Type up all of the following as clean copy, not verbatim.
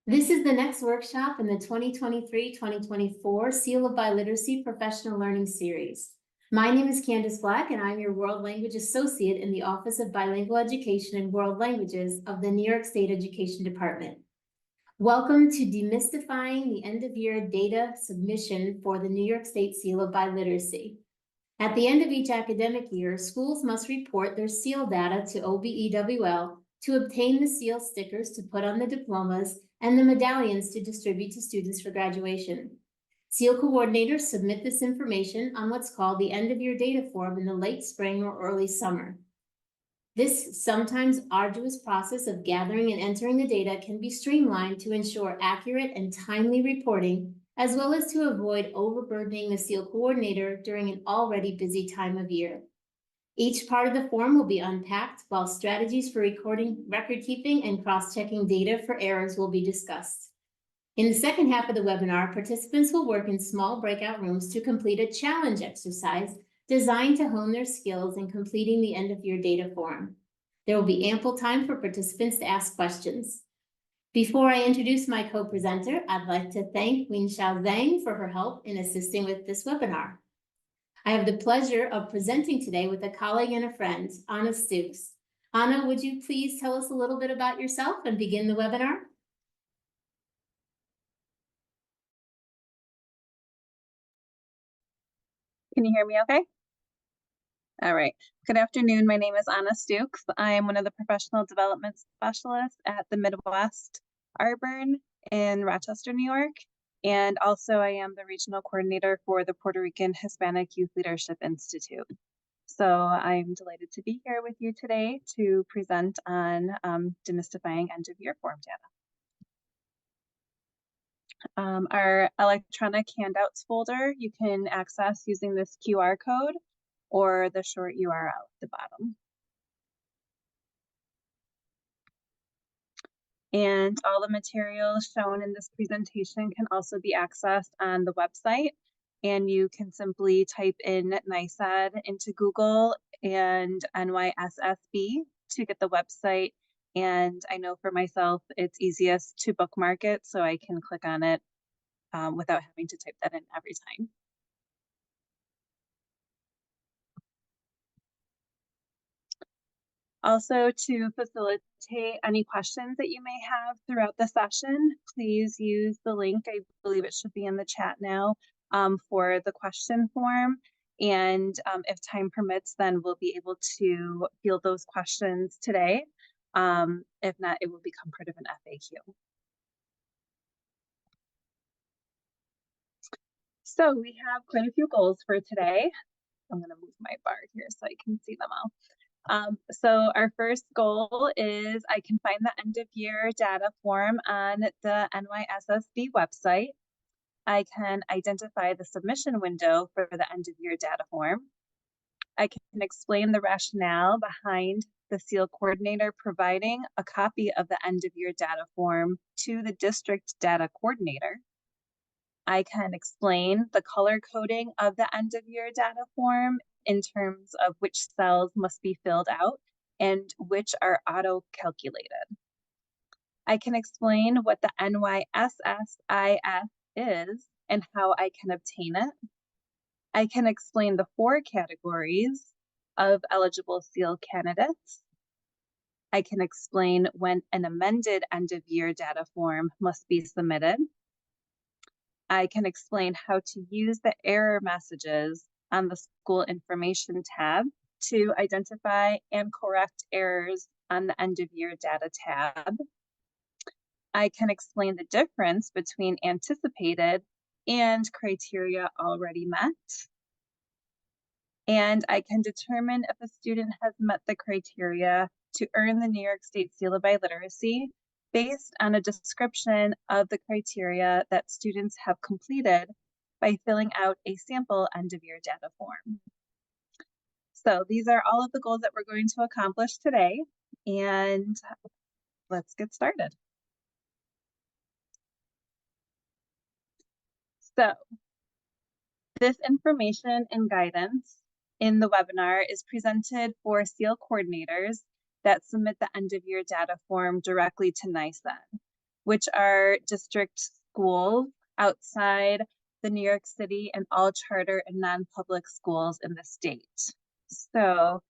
This is the next workshop in the 2023-2024 Seal of Biliteracy Professional Learning Series. My name is Candace Black, and I'm your World Language Associate in the Office of Bilingual Education and World Languages of the New York State Education Department. Welcome to Demystifying the End-of-Year Data Submission for the New York State Seal of Biliteracy. At the end of each academic year, schools must report their SEAL data to OBEWL to obtain the SEAL stickers to put on the diplomas and the medallions to distribute to students for graduation. SEAL coordinators submit this information on what's called the end-of-year data form in the late spring or early summer. This sometimes arduous process of gathering and entering the data can be streamlined to ensure accurate and timely reporting, as well as to avoid overburdening the SEAL coordinator during an already busy time of year. Each part of the form will be unpacked, while strategies for recording, record-keeping, and cross-checking data for errors will be discussed. In the second half of the webinar, participants will work in small breakout rooms to complete a challenge exercise designed to hone their skills in completing the end-of-year data form. There will be ample time for participants to ask questions. Before I introduce my co-presenter, I'd like to thank Winxiao Zhang for her help in assisting with this webinar. I have the pleasure of presenting today with a colleague and a friend, Anna Stooks. Anna, would you please tell us a little bit about yourself and begin the webinar? Can you hear me okay? All right. Good afternoon. My name is Anna Stooks. I am one of the professional development specialists at the Midwest Arbor in Rochester, New York. And also I am the regional coordinator for the Puerto Rican Hispanic Youth Leadership Institute. So I'm delighted to be here with you today to present on demystifying end-of-year form data. Our electronic handouts folder you can access using this QR code or the short URL at the bottom. And all the materials shown in this presentation can also be accessed on the website. And you can simply type in NYSSB into Google and NYSSB to get the website. And I know for myself, it's easiest to bookmark it so I can click on it without having to type that in every time. Also, to facilitate any questions that you may have throughout the session, please use the link. I believe it should be in the chat now for the question form. And if time permits, then we'll be able to field those questions today. If not, it will become part of an FAQ. So we have quite a few goals for today. I'm going to move my bar here so I can see them all. So our first goal is I can find the end of year data form on the NYSSB website. I can identify the submission window for the end of year data form. I can explain the rationale behind the SEAL coordinator providing a copy of the end of year data form to the district data coordinator. I can explain the color coding of the end of year data form in terms of which cells must be filled out and which are auto-calculated. I can explain what the NYSSIS is and how I can obtain it. I can explain the 4 categories of eligible SEAL candidates. I can explain when an amended end-of-year data form must be submitted. I can explain how to use the error messages on the school information tab to identify and correct errors on the end of year data tab. I can explain the difference between anticipated and criteria already met. And I can determine if a student has met the criteria to earn the New York State Seal of Biliteracy based on a description of the criteria that students have completed by filling out a sample end-of-year data form. So these are all of the goals that we're going to accomplish today, and let's get started. So this information and guidance in the webinar is presented for SEAL coordinators that submit the end-of-year data form directly to NYSSB. which are district schools outside the New York City and all charter and non-public schools in the state. So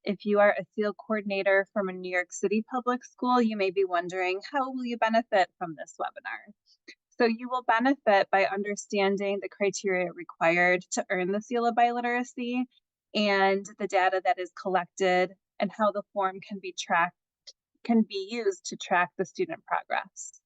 if you are a SEAL coordinator from a New York City public school, you may be wondering, how will you benefit from this webinar? So you will benefit by understanding the criteria required to earn the seal of biliteracy and the data that is collected and how the form can be used to track the student progress.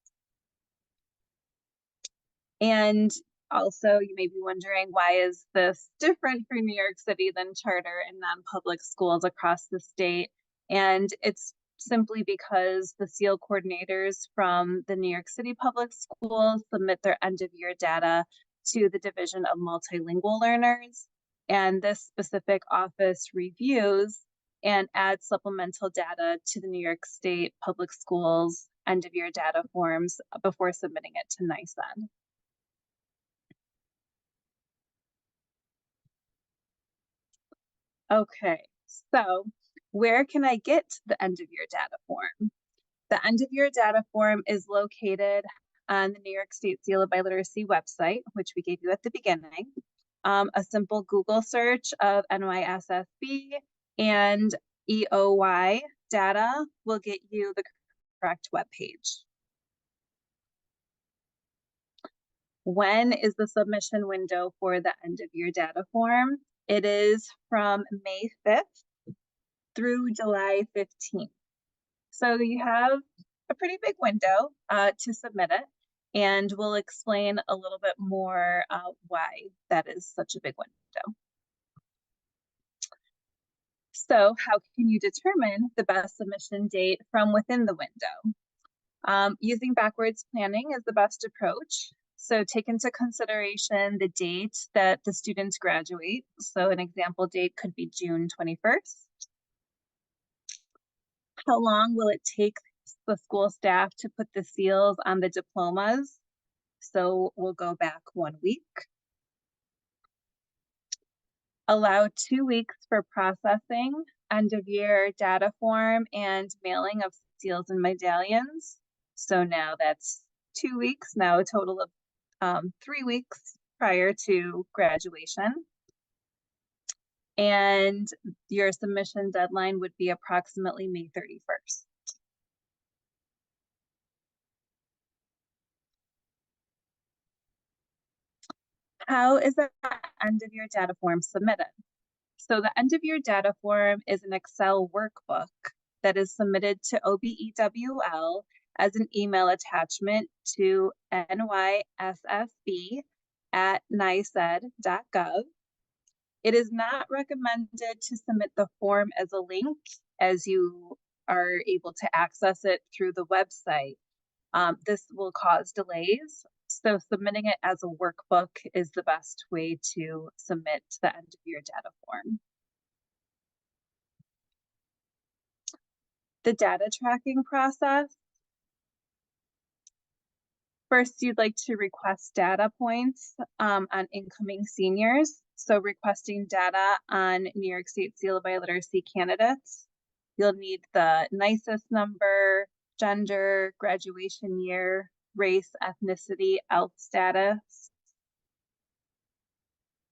And also, you may be wondering, why is this different for New York City than charter and non-public schools across the state? And it's simply because the SEAL coordinators from the New York City public schools submit their end-of-year data to the Division of Multilingual Learners, and this specific office reviews and adds supplemental data to the New York State public schools end-of-year data forms before submitting it to NYSSB. Okay, so where can I get the end-of-year data form? The end-of-year data form is located on the New York State Seal of Biliteracy website, which we gave you at the beginning. A simple Google search of NYSSB and EOY data will get you the correct webpage. When is the submission window for the end-of-year data form? It is from May 5th through July 15th. So you have a pretty big window to submit it, and we'll explain a little bit more why that is such a big window. So how can you determine the best submission date from within the window? Using backwards planning is the best approach. So take into consideration the date that the students graduate. So an example date could be June 21st. How long will it take the school staff to put the seals on the diplomas? So we'll go back 1 week. Allow 2 weeks for processing, end-of-year data form, and mailing of seals and medallions. So now that's 2 weeks, now a total of 3 weeks prior to graduation. And your submission deadline would be approximately May 31st. How is the end-of-year data form submitted? So the end-of-year data form is an Excel workbook that is submitted to OBEWL as an email attachment to NYSSB@NYSSB.gov. It is not recommended to submit the form as a link, as you are able to access it through the website. This will cause delays, so submitting it as a workbook is the best way to submit the end-of-year data form. The data tracking process. First, you'd like to request data points on incoming seniors. So requesting data on New York State Seal of Biliteracy candidates. You'll need the NYSSB number, gender, graduation year, race, ethnicity, ELF status.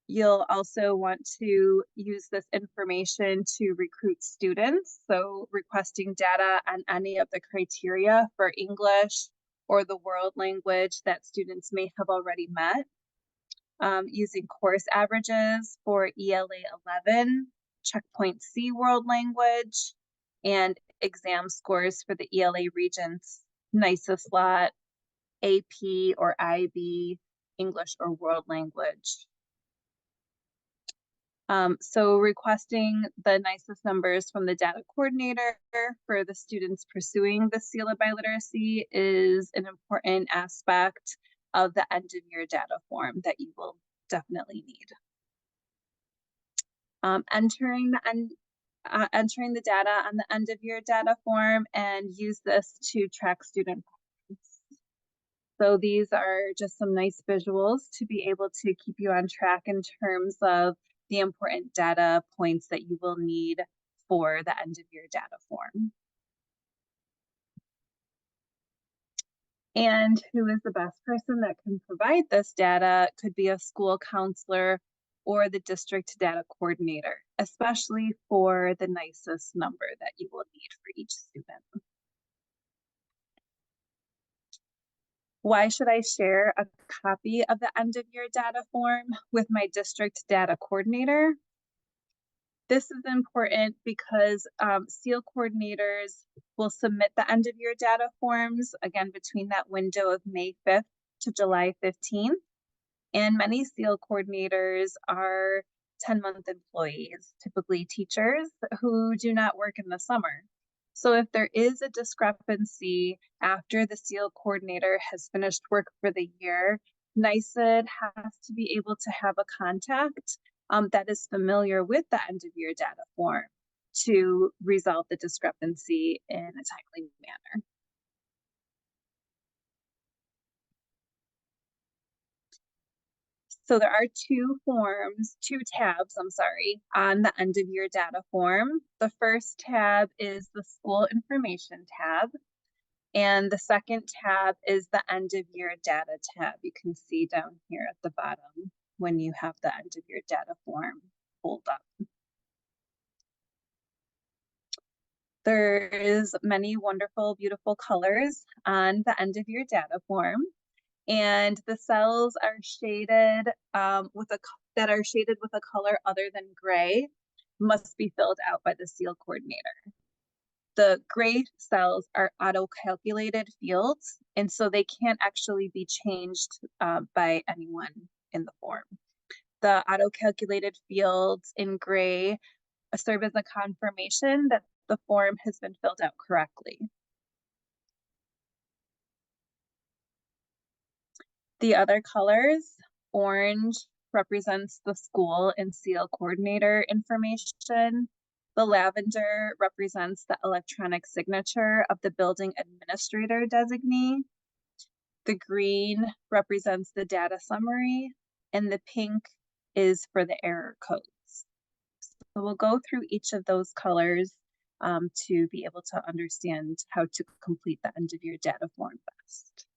You'll also want to use this information to recruit students. So requesting data on any of the criteria for English or the world language that students may have already met. Using course averages for ELA 11, checkpoint C world language, and exam scores for the ELA Regents, NYSSB slot, AP or IB, English or world language. So requesting the NYSSB numbers from the data coordinator for the students pursuing the Seal of Biliteracy is an important aspect of the end-of-year data form that you will definitely need. Entering the data on the end-of-year data form and use this to track student progress. So these are just some nice visuals to be able to keep you on track in terms of the important data points that you will need for the end-of-year data form. And who is the best person that can provide this data could be a school counselor or the district data coordinator, especially for the NYSSB number that you will need for each student. Why should I share a copy of the end of year data form with my district data coordinator? This is important because SEAL coordinators will submit the end of year data forms, again, between that window of May 5th to July 15th. And many SEAL coordinators are 10-month employees, typically teachers who do not work in the summer. So if there is a discrepancy after the SEAL coordinator has finished work for the year, NYSSB has to be able to have a contact that is familiar with the end of year data form to resolve the discrepancy in a timely manner. So there are two tabs, on the end of year data form. The first tab is the school information tab, and the second tab is the end of year data tab. You can see down here at the bottom when you have the end of year data form pulled up. There is many wonderful, beautiful colors on the end of year data form. And the cells are shaded that are shaded with a color other than gray must be filled out by the SEAL coordinator. The gray cells are auto-calculated fields, and so they can't actually be changed by anyone in the form. The auto-calculated fields in gray serve as a confirmation that the form has been filled out correctly. The other colors, orange represents the school and SEAL coordinator information. The lavender represents the electronic signature of the building administrator designee. The green represents the data summary, and the pink is for the error codes. So we'll go through each of those colors to be able to understand how to complete the end of year data form best.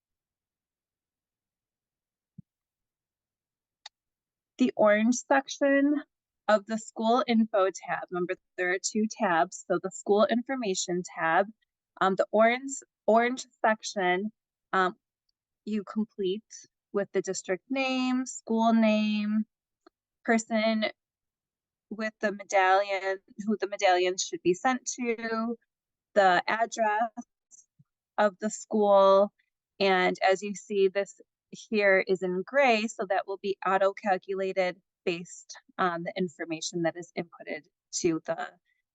The orange section of the school info tab, remember there are two tabs, so the school information tab, the orange section you complete with the district name, school name, person with the medallion, who the medallions should be sent to, the address of the school, and as you see, this here is in gray, so that will be auto-calculated based on the information that is inputted to the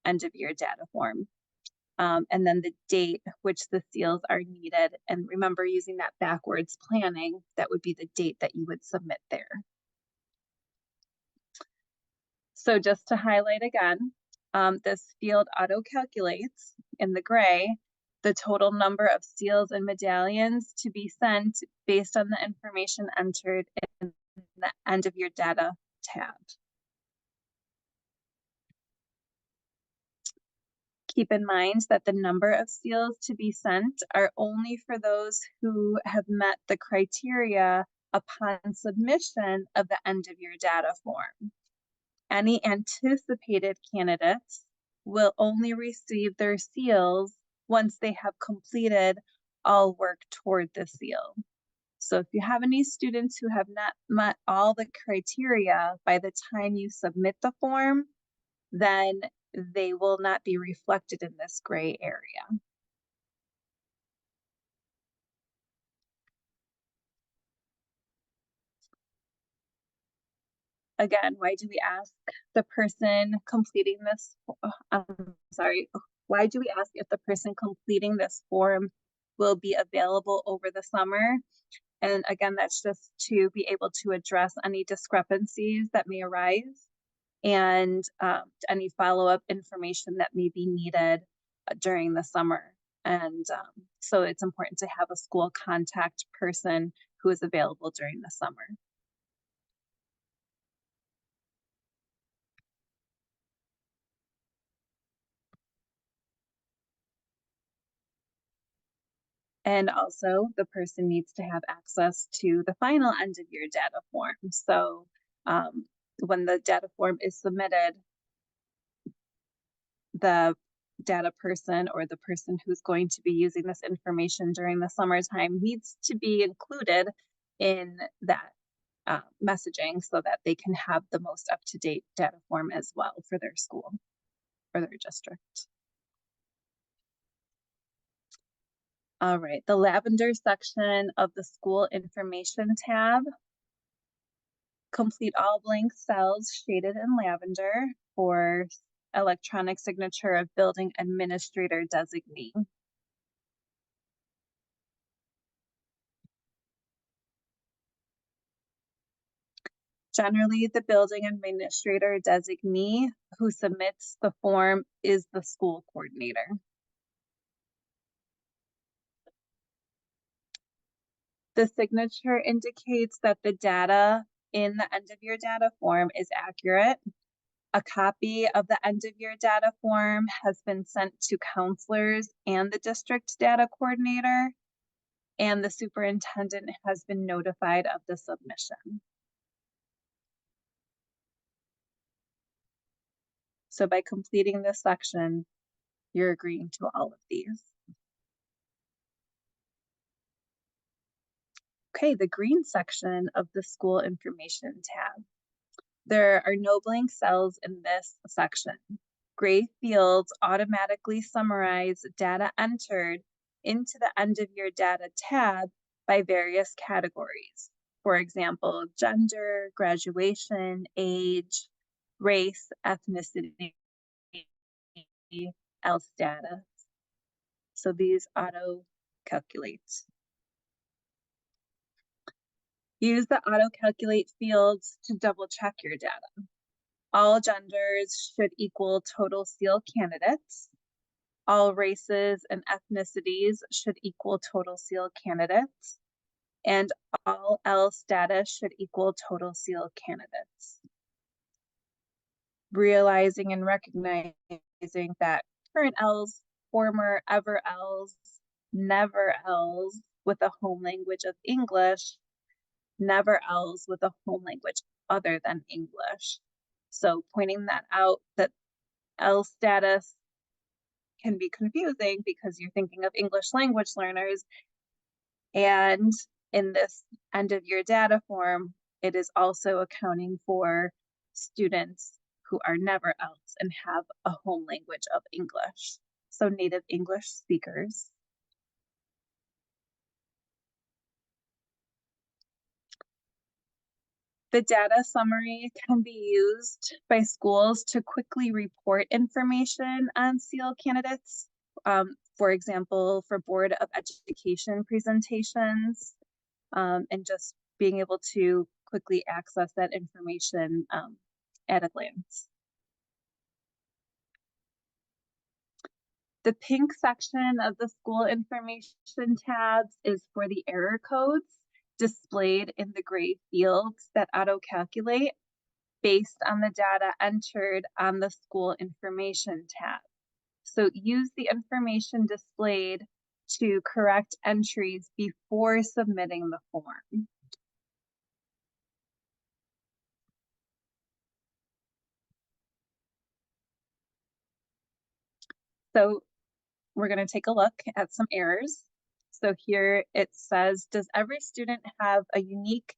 end of year data form. And then the date which the seals are needed, and remember using that backwards planning, that would be the date that you would submit there. So just to highlight again, this field auto-calculates in the gray the total number of seals and medallions to be sent based on the information entered in the end of year data tab. Keep in mind that the number of seals to be sent are only for those who have met the criteria upon submission of the end of year data form. Any anticipated candidates will only receive their seals once they have completed all work toward the seal. So if you have any students who have not met all the criteria by the time you submit the form, then they will not be reflected in this gray area. Again, why do we ask the person completing this, why do we ask if the person completing this form will be available over the summer? And again, that's just to be able to address any discrepancies that may arise and any follow-up information that may be needed during the summer. And so it's important to have a school contact person who is available during the summer. And also the person needs to have access to the final end of year data form. So when the data form is submitted, the data person or the person who's going to be using this information during the summertime needs to be included in that messaging so that they can have the most up-to-date data form as well for their school or their district. All right, the lavender section of the school information tab. Complete all blank cells shaded in lavender for electronic signature of building administrator designee. Generally, the building administrator designee who submits the form is the school coordinator. The signature indicates that the data in the end of year data form is accurate. A copy of the end of year data form has been sent to counselors and the district data coordinator, and the superintendent has been notified of the submission. So by completing this section, you're agreeing to all of these. Okay, the green section of the school information tab. There are no blank cells in this section. Gray fields automatically summarize data entered into the end of year data tab by various categories. For example, gender, graduation, age, race, ethnicity, ELS status. So these auto calculate. Use the auto calculate fields to double check your data. All genders should equal total seal candidates. All races and ethnicities should equal total seal candidates. And all ELS data should equal total seal candidates. Realizing and recognizing that current ELS, former ever ELS, never ELS with a home language of English, never ELS with a home language other than English. So pointing that out, that ELS status can be confusing because you're thinking of English language learners. And in this end of year data form, it is also accounting for students who are never ELS and have a home language of English. So native English speakers. The data summary can be used by schools to quickly report information on SEAL candidates. For example, for Board of Education presentations, and just being able to quickly access that information at a glance. The pink section of the school information tabs is for the error codes displayed in the gray fields that auto-calculate based on the data entered on the school information tab. So use the information displayed to correct entries before submitting the form. So we're going to take a look at some errors. So here it says, does every student have a unique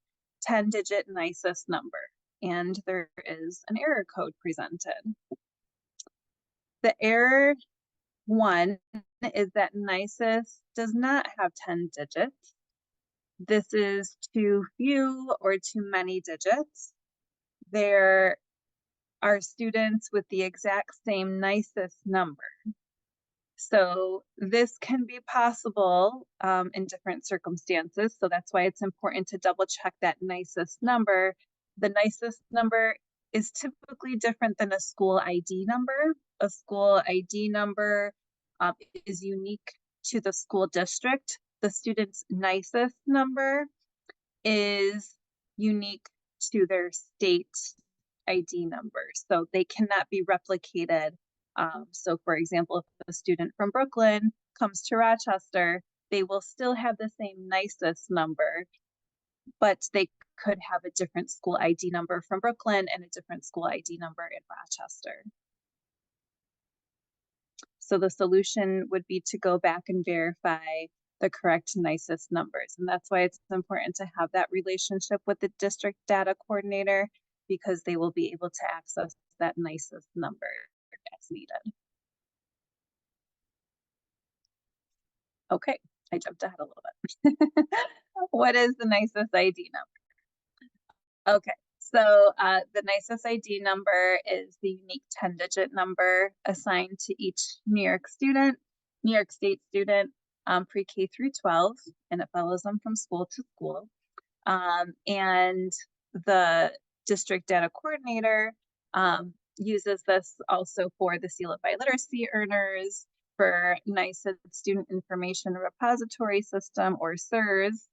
10-digit NYSSB number? And there is an error code presented. The error 1 is that NYSSB does not have 10 digits. This is too few or too many digits. There are students with the exact same NYSSB number. So this can be possible in different circumstances. So that's why it's important to double check that NYSSB number. The NYSSB number is typically different than a school ID number. A school ID number is unique to the school district. The student's NYSSB number is unique to their state ID number. So they cannot be replicated. So for example, if a student from Brooklyn comes to Rochester, they will still have the same NYSSB number, but they could have a different school ID number from Brooklyn and a different school ID number in Rochester. So the solution would be to go back and verify the correct NYSSB numbers. And that's why it's important to have that relationship with the district data coordinator, because they will be able to access that NYSSB number as needed. Okay, I jumped ahead a little bit. What is the NYSSB ID number? Okay, so the NYSSB ID number is the unique 10-digit number assigned to each New York State student, pre-K through 12, and it follows them from school to school. And the district data coordinator uses this also for the Seal of Biliteracy earners, for NYSSB Student Information Repository System, or SIRS,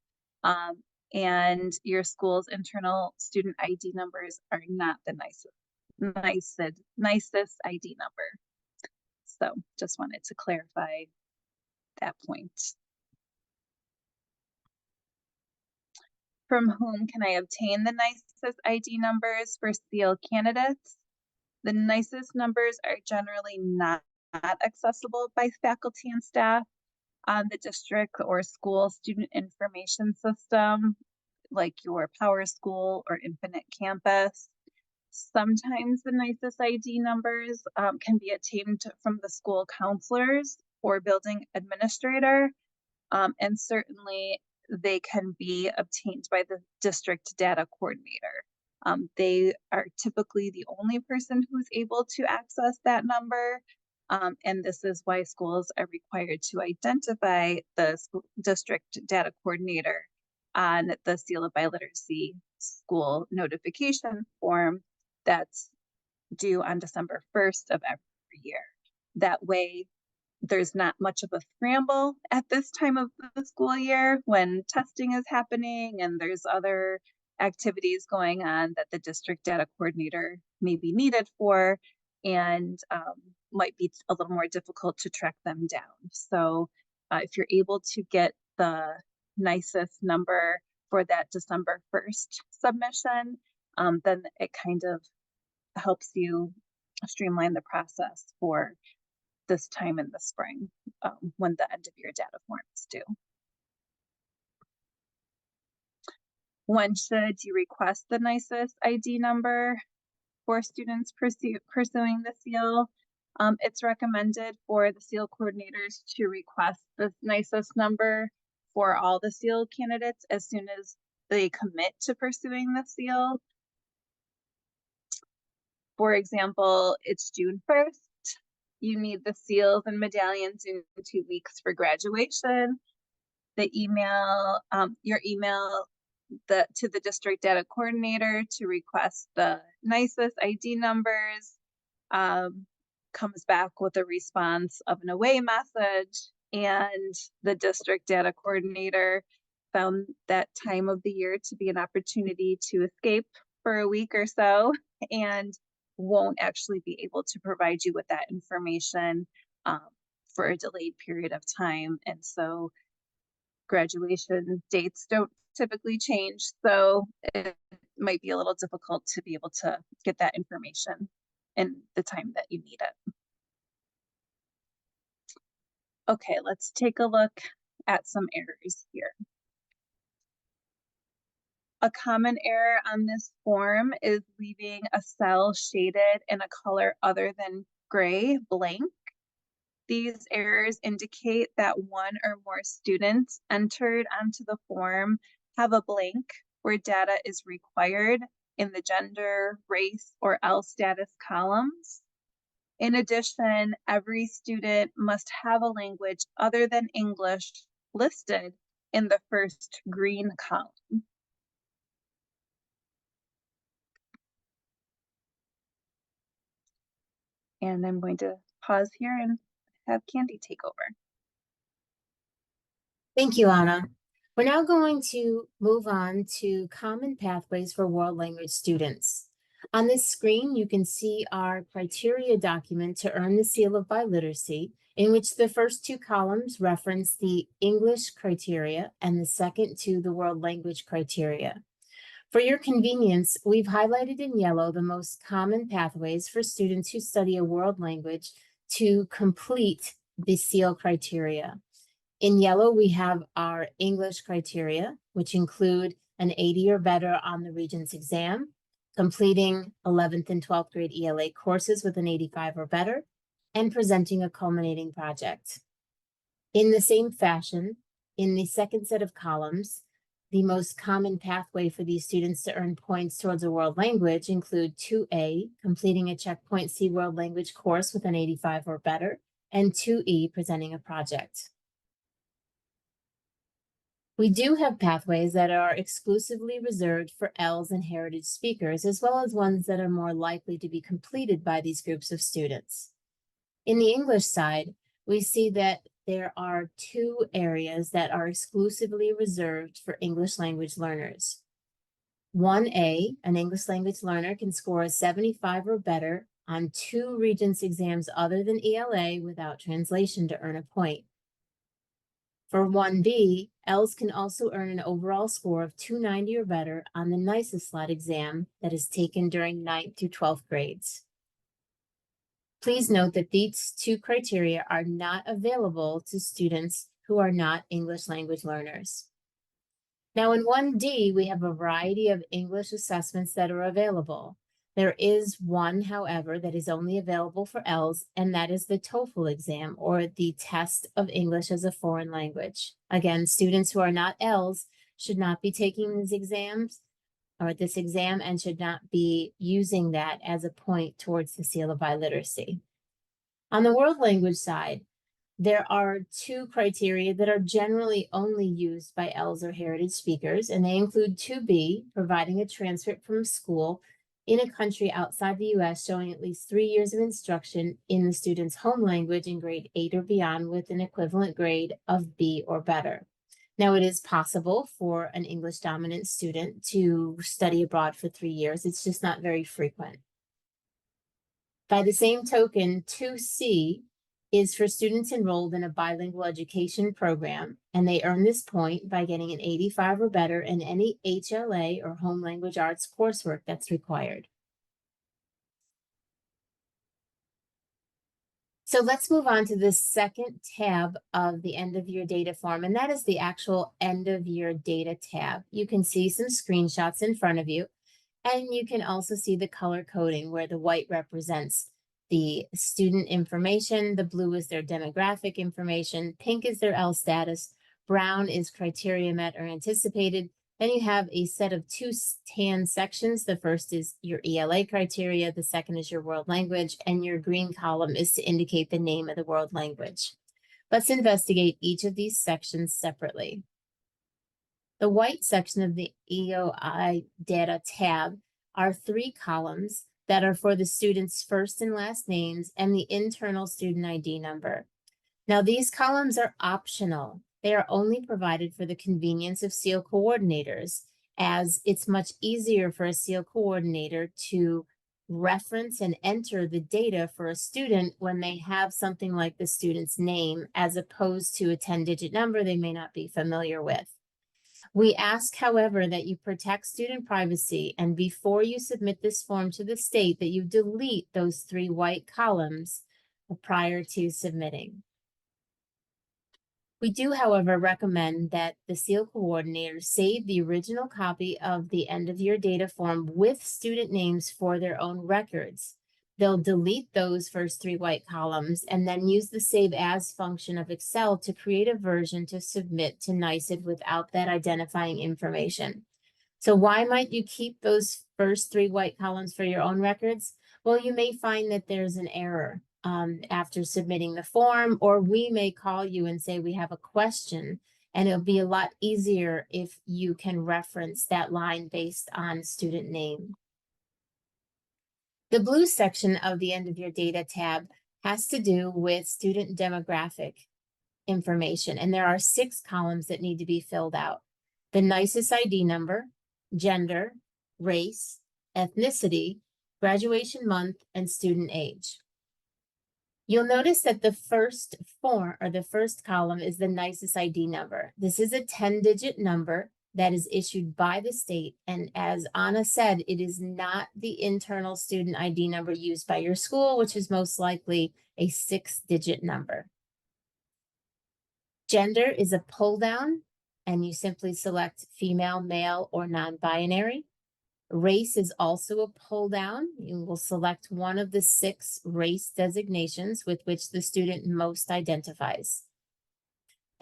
and your school's internal student ID numbers are not the NYSSB ID number. So just wanted to clarify that point. From whom can I obtain the NYSSB ID numbers for SEAL candidates? The NYSSB numbers are generally not accessible by faculty and staff on the district or school student information system, like your Power School or Infinite Campus. Sometimes the NYSSB ID numbers can be obtained from the school counselors or building administrator, and certainly they can be obtained by the district data coordinator. They are typically the only person who's able to access that number. And this is why schools are required to identify the district data coordinator on the Seal of Biliteracy school notification form that's due on December 1st of every year. That way, there's not much of a scramble at this time of the school year when testing is happening and there's other activities going on that the district data coordinator may be needed for, and might be a little more difficult to track them down. So if you're able to get the NYSSB number for that December 1st submission, then it kind of helps you streamline the process for this time in the spring, when the end of year data form is due. When should you request the NYSSB ID number for students pursuing the SEAL? It's recommended for the SEAL coordinators to request the NYSSB number for all the SEAL candidates as soon as they commit to pursuing the SEAL. For example, it's June 1st. You need the seals and medallions in 2 weeks for graduation. The email, your email to the district data coordinator to request the NYSSB ID numbers comes back with a response of an away message, and the district data coordinator found that time of the year to be an opportunity to escape for a week or so, and won't actually be able to provide you with that information for a delayed period of time. And so graduation dates don't typically change, so it might be a little difficult to be able to get that information in the time that you need it. Okay, let's take a look at some errors here. A common error on this form is leaving a cell shaded in a color other than gray blank. These errors indicate that one or more students entered onto the form have a blank where data is required in the gender, race, or L status columns. In addition, every student must have a language other than English listed in the first green column. And I'm going to pause here and have Candy take over. Thank you, Anna. We're now going to move on to common pathways for world language students. On this screen, you can see our criteria document to earn the Seal of Biliteracy in which the first two columns reference the English criteria and the second to the world language criteria. For your convenience, we've highlighted in yellow the most common pathways for students who study a world language to complete the SEAL criteria. In yellow, we have our English criteria, which include an 80 or better on the Regents exam, completing 11th and 12th grade ELA courses with an 85 or better, and presenting a culminating project. In the same fashion, in the second set of columns, the most common pathway for these students to earn points towards a world language include 2A, completing a Checkpoint C world language course with an 85 or better, and 2E, presenting a project. We do have pathways that are exclusively reserved for ELs and heritage speakers, as well as ones that are more likely to be completed by these groups of students. In the English side, we see that there are two areas that are exclusively reserved for English language learners. 1A, an English language learner can score a 75 or better on 2 Regents exams other than ELA without translation to earn a point. For 1B, ELs can also earn an overall score of 290 or better on the NYSSB exam that is taken during 9th through 12th grades. Please note that these two criteria are not available to students who are not English language learners. Now in 1D, we have a variety of English assessments that are available. There is one, however, that is only available for ELs, and that is the TOEFL exam, or the test of English as a foreign language. Again, students who are not ELs should not be taking these exams, or this exam, and should not be using that as a point towards the seal of biliteracy. On the world language side, there are two criteria that are generally only used by ELs or heritage speakers, and they include 2B, providing a transcript from school in a country outside the US showing at least 3 years of instruction in the student's home language in grade 8 or beyond with an equivalent grade of B or better. Now, it is possible for an English dominant student to study abroad for 3 years. It's just not very frequent. By the same token, 2C is for students enrolled in a bilingual education program, and they earn this point by getting an 85 or better in any HLA or home language arts coursework that's required. So let's move on to the second tab of the end of year data form, and that is the actual end of year data tab. You can see some screenshots in front of you, and you can also see the color coding where the white represents the student information, the blue is their demographic information, pink is their EL status, brown is criteria met or anticipated. Then you have a set of 2 tan sections. The first is your ELA criteria, the second is your world language, and your green column is to indicate the name of the world language. Let's investigate each of these sections separately. The white section of the EOY data tab are 3 columns that are for the student's first and last names and the internal student ID number. Now, these columns are optional. They are only provided for the convenience of SEAL coordinators, as it's much easier for a SEAL coordinator to reference and enter the data for a student when they have something like the student's name, as opposed to a 10-digit number they may not be familiar with. We ask, however, that you protect student privacy, and before you submit this form to the state, that you delete those 3 white columns prior to submitting. We do, however, recommend that the SEAL coordinator save the original copy of the end of year data form with student names for their own records. They'll delete those first 3 white columns and then use the save as function of Excel to create a version to submit to NYSSB without that identifying information. So why might you keep those first 3 white columns for your own records? Well, you may find that there's an error after submitting the form, or we may call you and say we have a question, and it'll be a lot easier if you can reference that line based on student name. The blue section of the end of your data tab has to do with student demographic information, and there are 6 columns that need to be filled out. The NYSSB ID number, gender, race, ethnicity, graduation month, and student age. You'll notice that the first form or the first column is the NYSSB ID number. This is a 10-digit number that is issued by the state. And as Anna said, it is not the internal student ID number used by your school, which is most likely a 6-digit number. Gender is a pull down, and you simply select female, male, or non-binary. Race is also a pull down. You will select one of the 6 race designations with which the student most identifies.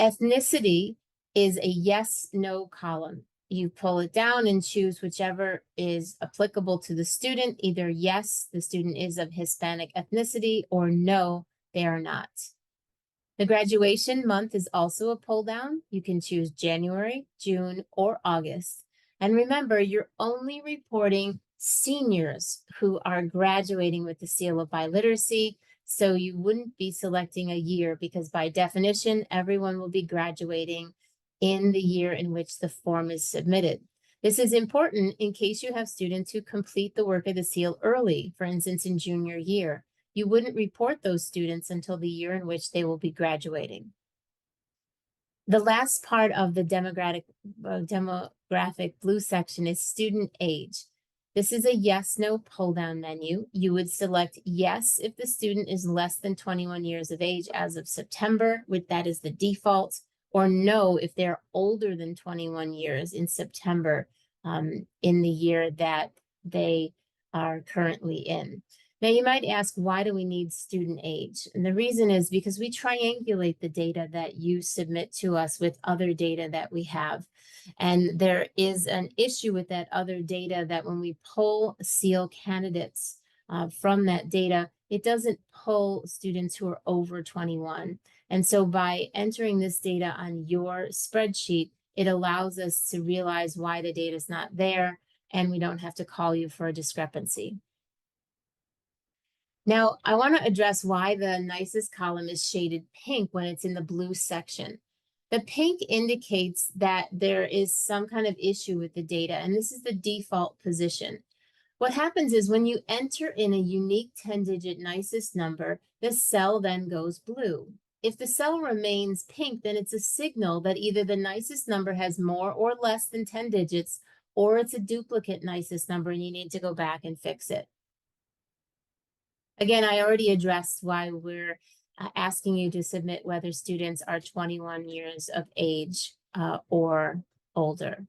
Ethnicity is a yes/no column. You pull it down and choose whichever is applicable to the student. Either yes, the student is of Hispanic ethnicity, or no, they are not. The graduation month is also a pull down. You can choose January, June, or August. And remember, you're only reporting seniors who are graduating with the seal of biliteracy. So you wouldn't be selecting a year because by definition, everyone will be graduating in the year in which the form is submitted. This is important in case you have students who complete the work of the seal early, for instance, in junior year. You wouldn't report those students until the year in which they will be graduating. The last part of the demographic blue section is student age. This is a yes/no pull-down menu. You would select yes if the student is less than 21 years of age as of September, that is the default, or no if they're older than 21 years in September in the year that they are currently in. Now, you might ask, why do we need student age? And the reason is because we triangulate the data that you submit to us with other data that we have. And there is an issue with that other data that when we pull SEAL candidates from that data, it doesn't pull students who are over 21. And so by entering this data on your spreadsheet, it allows us to realize why the data is not there, and we don't have to call you for a discrepancy. Now, I want to address why the NYSSB column is shaded pink when it's in the blue section. The pink indicates that there is some kind of issue with the data, and this is the default position. What happens is when you enter in a unique 10-digit NYSSB number, the cell then goes blue. If the cell remains pink, then it's a signal that either the NYSSB number has more or less than 10 digits, or it's a duplicate NYSSB number and you need to go back and fix it. Again, I already addressed why we're asking you to submit whether students are 21 years of age or older.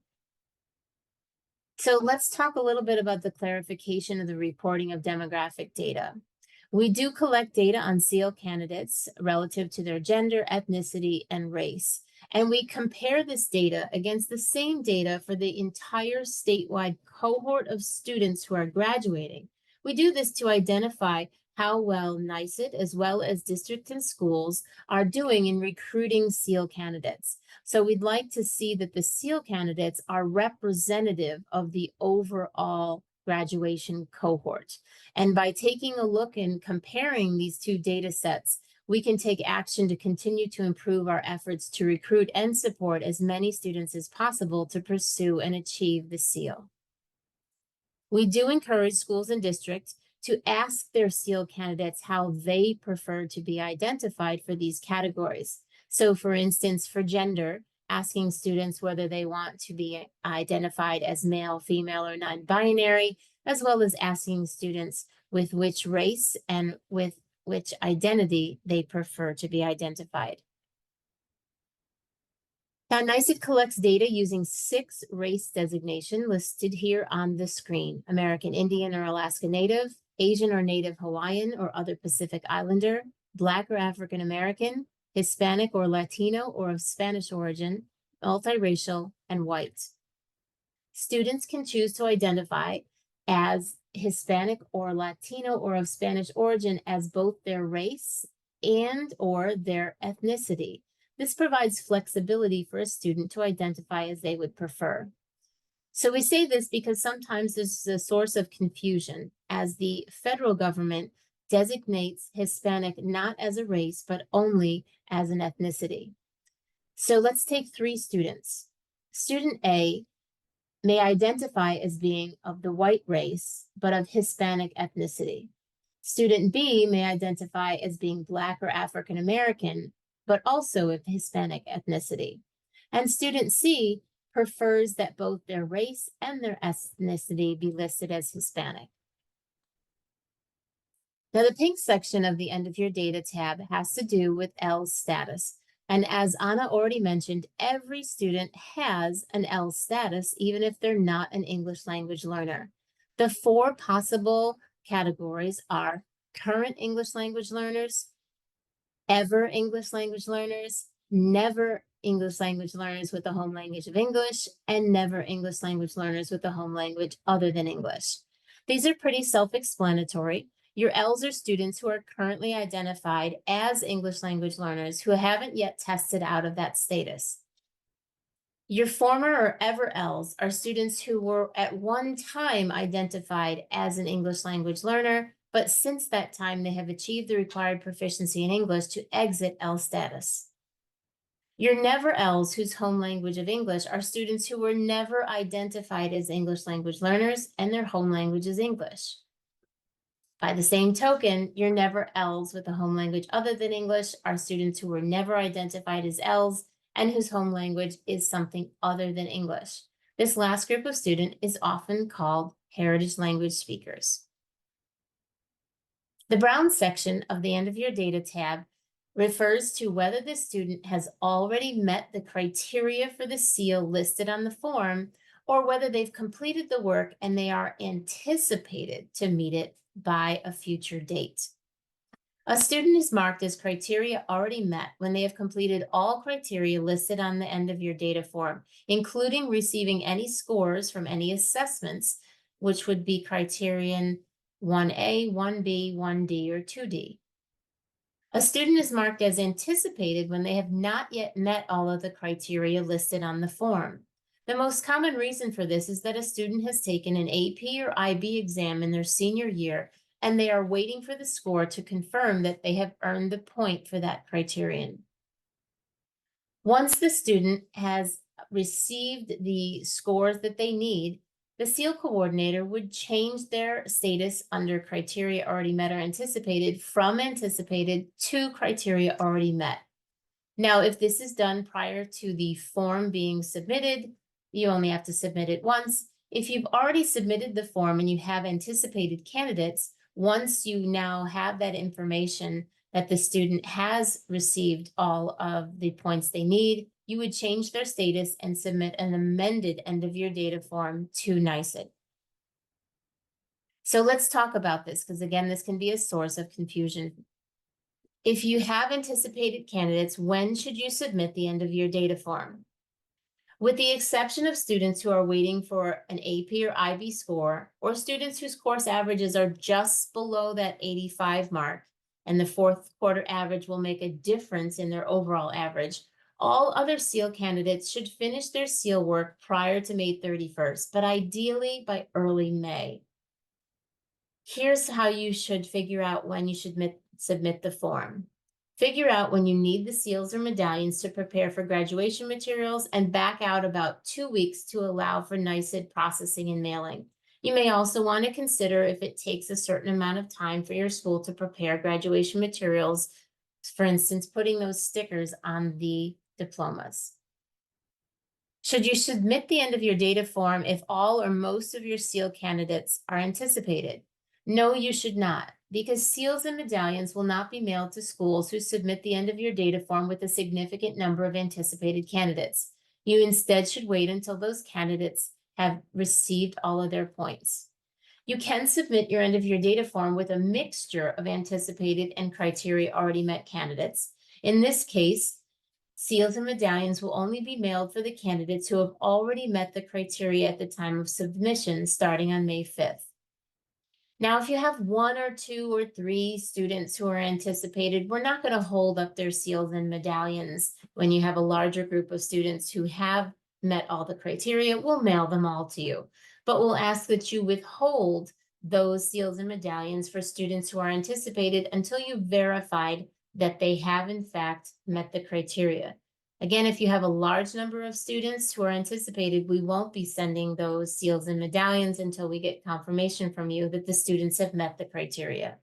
So let's talk a little bit about the clarification of the reporting of demographic data. We do collect data on SEAL candidates relative to their gender, ethnicity, and race. And we compare this data against the same data for the entire statewide cohort of students who are graduating. We do this to identify how well NYSSB, as well as districts and schools, are doing in recruiting SEAL candidates. So we'd like to see that the SEAL candidates are representative of the overall graduation cohort. And by taking a look and comparing these two data sets, we can take action to continue to improve our efforts to recruit and support as many students as possible to pursue and achieve the SEAL. We do encourage schools and districts to ask their SEAL candidates how they prefer to be identified for these categories. So for instance, for gender, asking students whether they want to be identified as male, female, or non-binary, as well as asking students with which race and with which identity they prefer to be identified. Now, NYSSB collects data using 6 race designations listed here on the screen: American Indian or Alaska Native, Asian or Native Hawaiian or other Pacific Islander, Black or African American, Hispanic or Latino or of Spanish origin, multiracial, and white. Students can choose to identify as Hispanic or Latino or of Spanish origin as both their race and or their ethnicity. This provides flexibility for a student to identify as they would prefer. So we say this because sometimes this is a source of confusion, as the federal government designates Hispanic not as a race, but only as an ethnicity. So let's take 3 students. Student A may identify as being of the white race, but of Hispanic ethnicity. Student B may identify as being Black or African American, but also of Hispanic ethnicity. And student C prefers that both their race and their ethnicity be listed as Hispanic. Now, the pink section of the End of Year Data tab has to do with L status. And as Anna already mentioned, every student has an L status, even if they're not an English language learner. The four possible categories are current English language learners, ever English language learners, never English language learners with a home language of English, and never English language learners with a home language other than English. These are pretty self-explanatory. Your Ls are students who are currently identified as English language learners who haven't yet tested out of that status. Your former or ever Ls are students who were at one time identified as an English language learner, but since that time they have achieved the required proficiency in English to exit L status. Your never Ls, whose home language of English, are students who were never identified as English language learners and their home language is English. By the same token, your never Ls with a home language other than English are students who were never identified as Ls and whose home language is something other than English. This last group of student is often called heritage language speakers. The brown section of the End of Year Data tab refers to whether the student has already met the criteria for the seal listed on the form, or whether they've completed the work and they are anticipated to meet it by a future date. A student is marked as criteria already met when they have completed all criteria listed on the End of Year Data form, including receiving any scores from any assessments, which would be criterion 1A, 1B, 1D, or 2D. A student is marked as anticipated when they have not yet met all of the criteria listed on the form. The most common reason for this is that a student has taken an AP or IB exam in their senior year, and they are waiting for the score to confirm that they have earned the point for that criterion. Once the student has received the scores that they need, the SEAL coordinator would change their status under criteria already met or anticipated from anticipated to criteria already met. Now, if this is done prior to the form being submitted, you only have to submit it once. If you've already submitted the form and you have anticipated candidates, once you now have that information that the student has received all of the points they need, you would change their status and submit an amended End of Year Data form to NYSSB. So let's talk about this, because again, this can be a source of confusion. If you have anticipated candidates, when should you submit the End of Year Data form? With the exception of students who are waiting for an AP or IB score, or students whose course averages are just below that 85 mark, and the fourth quarter average will make a difference in their overall average, all other SEAL candidates should finish their SEAL work prior to May 31st, but ideally by early May. Here's how you should figure out when you should submit the form. Figure out when you need the seals or medallions to prepare for graduation materials and back out about 2 weeks to allow for NYSSB processing and mailing. You may also want to consider if it takes a certain amount of time for your school to prepare graduation materials, for instance, putting those stickers on the diplomas. Should you submit the End of Year Data form if all or most of your SEAL candidates are anticipated? No, you should not, because seals and medallions will not be mailed to schools who submit the End of Year Data form with a significant number of anticipated candidates. You instead should wait until those candidates have received all of their points. You can submit your End of Year Data form with a mixture of anticipated and criteria already met candidates. In this case, seals and medallions will only be mailed for the candidates who have already met the criteria at the time of submission starting on May 5th. Now, if you have 1 or 2 or 3 students who are anticipated, we're not going to hold up their seals and medallions when you have a larger group of students who have met all the criteria. We'll mail them all to you, but we'll ask that you withhold those seals and medallions for students who are anticipated until you've verified that they have in fact met the criteria. Again, if you have a large number of students who are anticipated, we won't be sending those seals and medallions until we get confirmation from you that the students have met the criteria.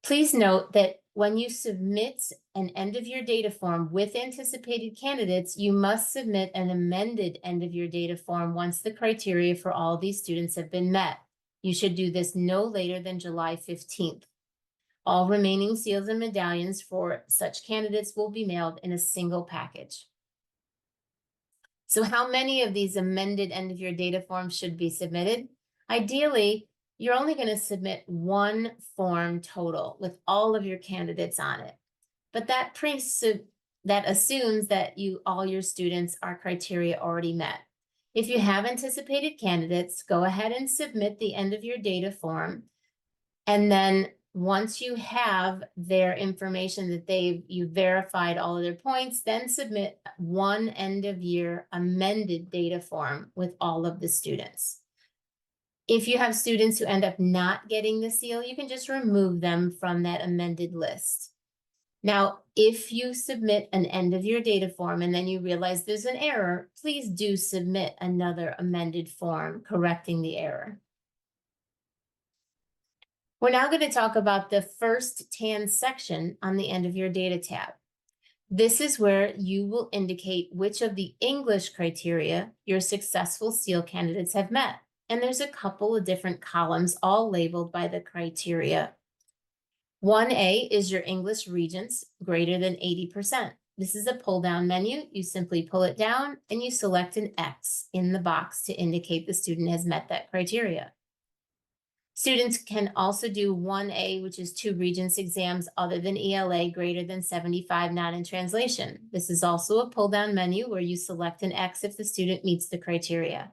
Please note that when you submit an end-of-year data form with anticipated candidates, you must submit an amended end-of-year data form once the criteria for all these students have been met. You should do this no later than July 15th. All remaining seals and medallions for such candidates will be mailed in a single package. So how many of these amended end-of-year data forms should be submitted? Ideally, you're only going to submit one form total with all of your candidates on it. But that assumes that all your students are criteria already met. If you have anticipated candidates, go ahead and submit the end-of-year data form. And then once you have their information that you verified all of their points, then submit one end-of-year amended data form with all of the students. If you have students who end up not getting the seal, you can just remove them from that amended list. Now, if you submit an end-of-year data form and then you realize there's an error, please do submit another amended form correcting the error. We're now going to talk about the first tan section on the end-of-year data tab. This is where you will indicate which of the English criteria your successful seal candidates have met. And there's a couple of different columns, all labeled by the criteria. 1A is your English Regents greater than 80%. This is a pull-down menu. You simply pull it down and you select an X in the box to indicate the student has met that criteria. Students can also do 1A, which is 2 Regents exams other than ELA greater than 75, not in translation. This is also a pull-down menu where you select an X if the student meets the criteria.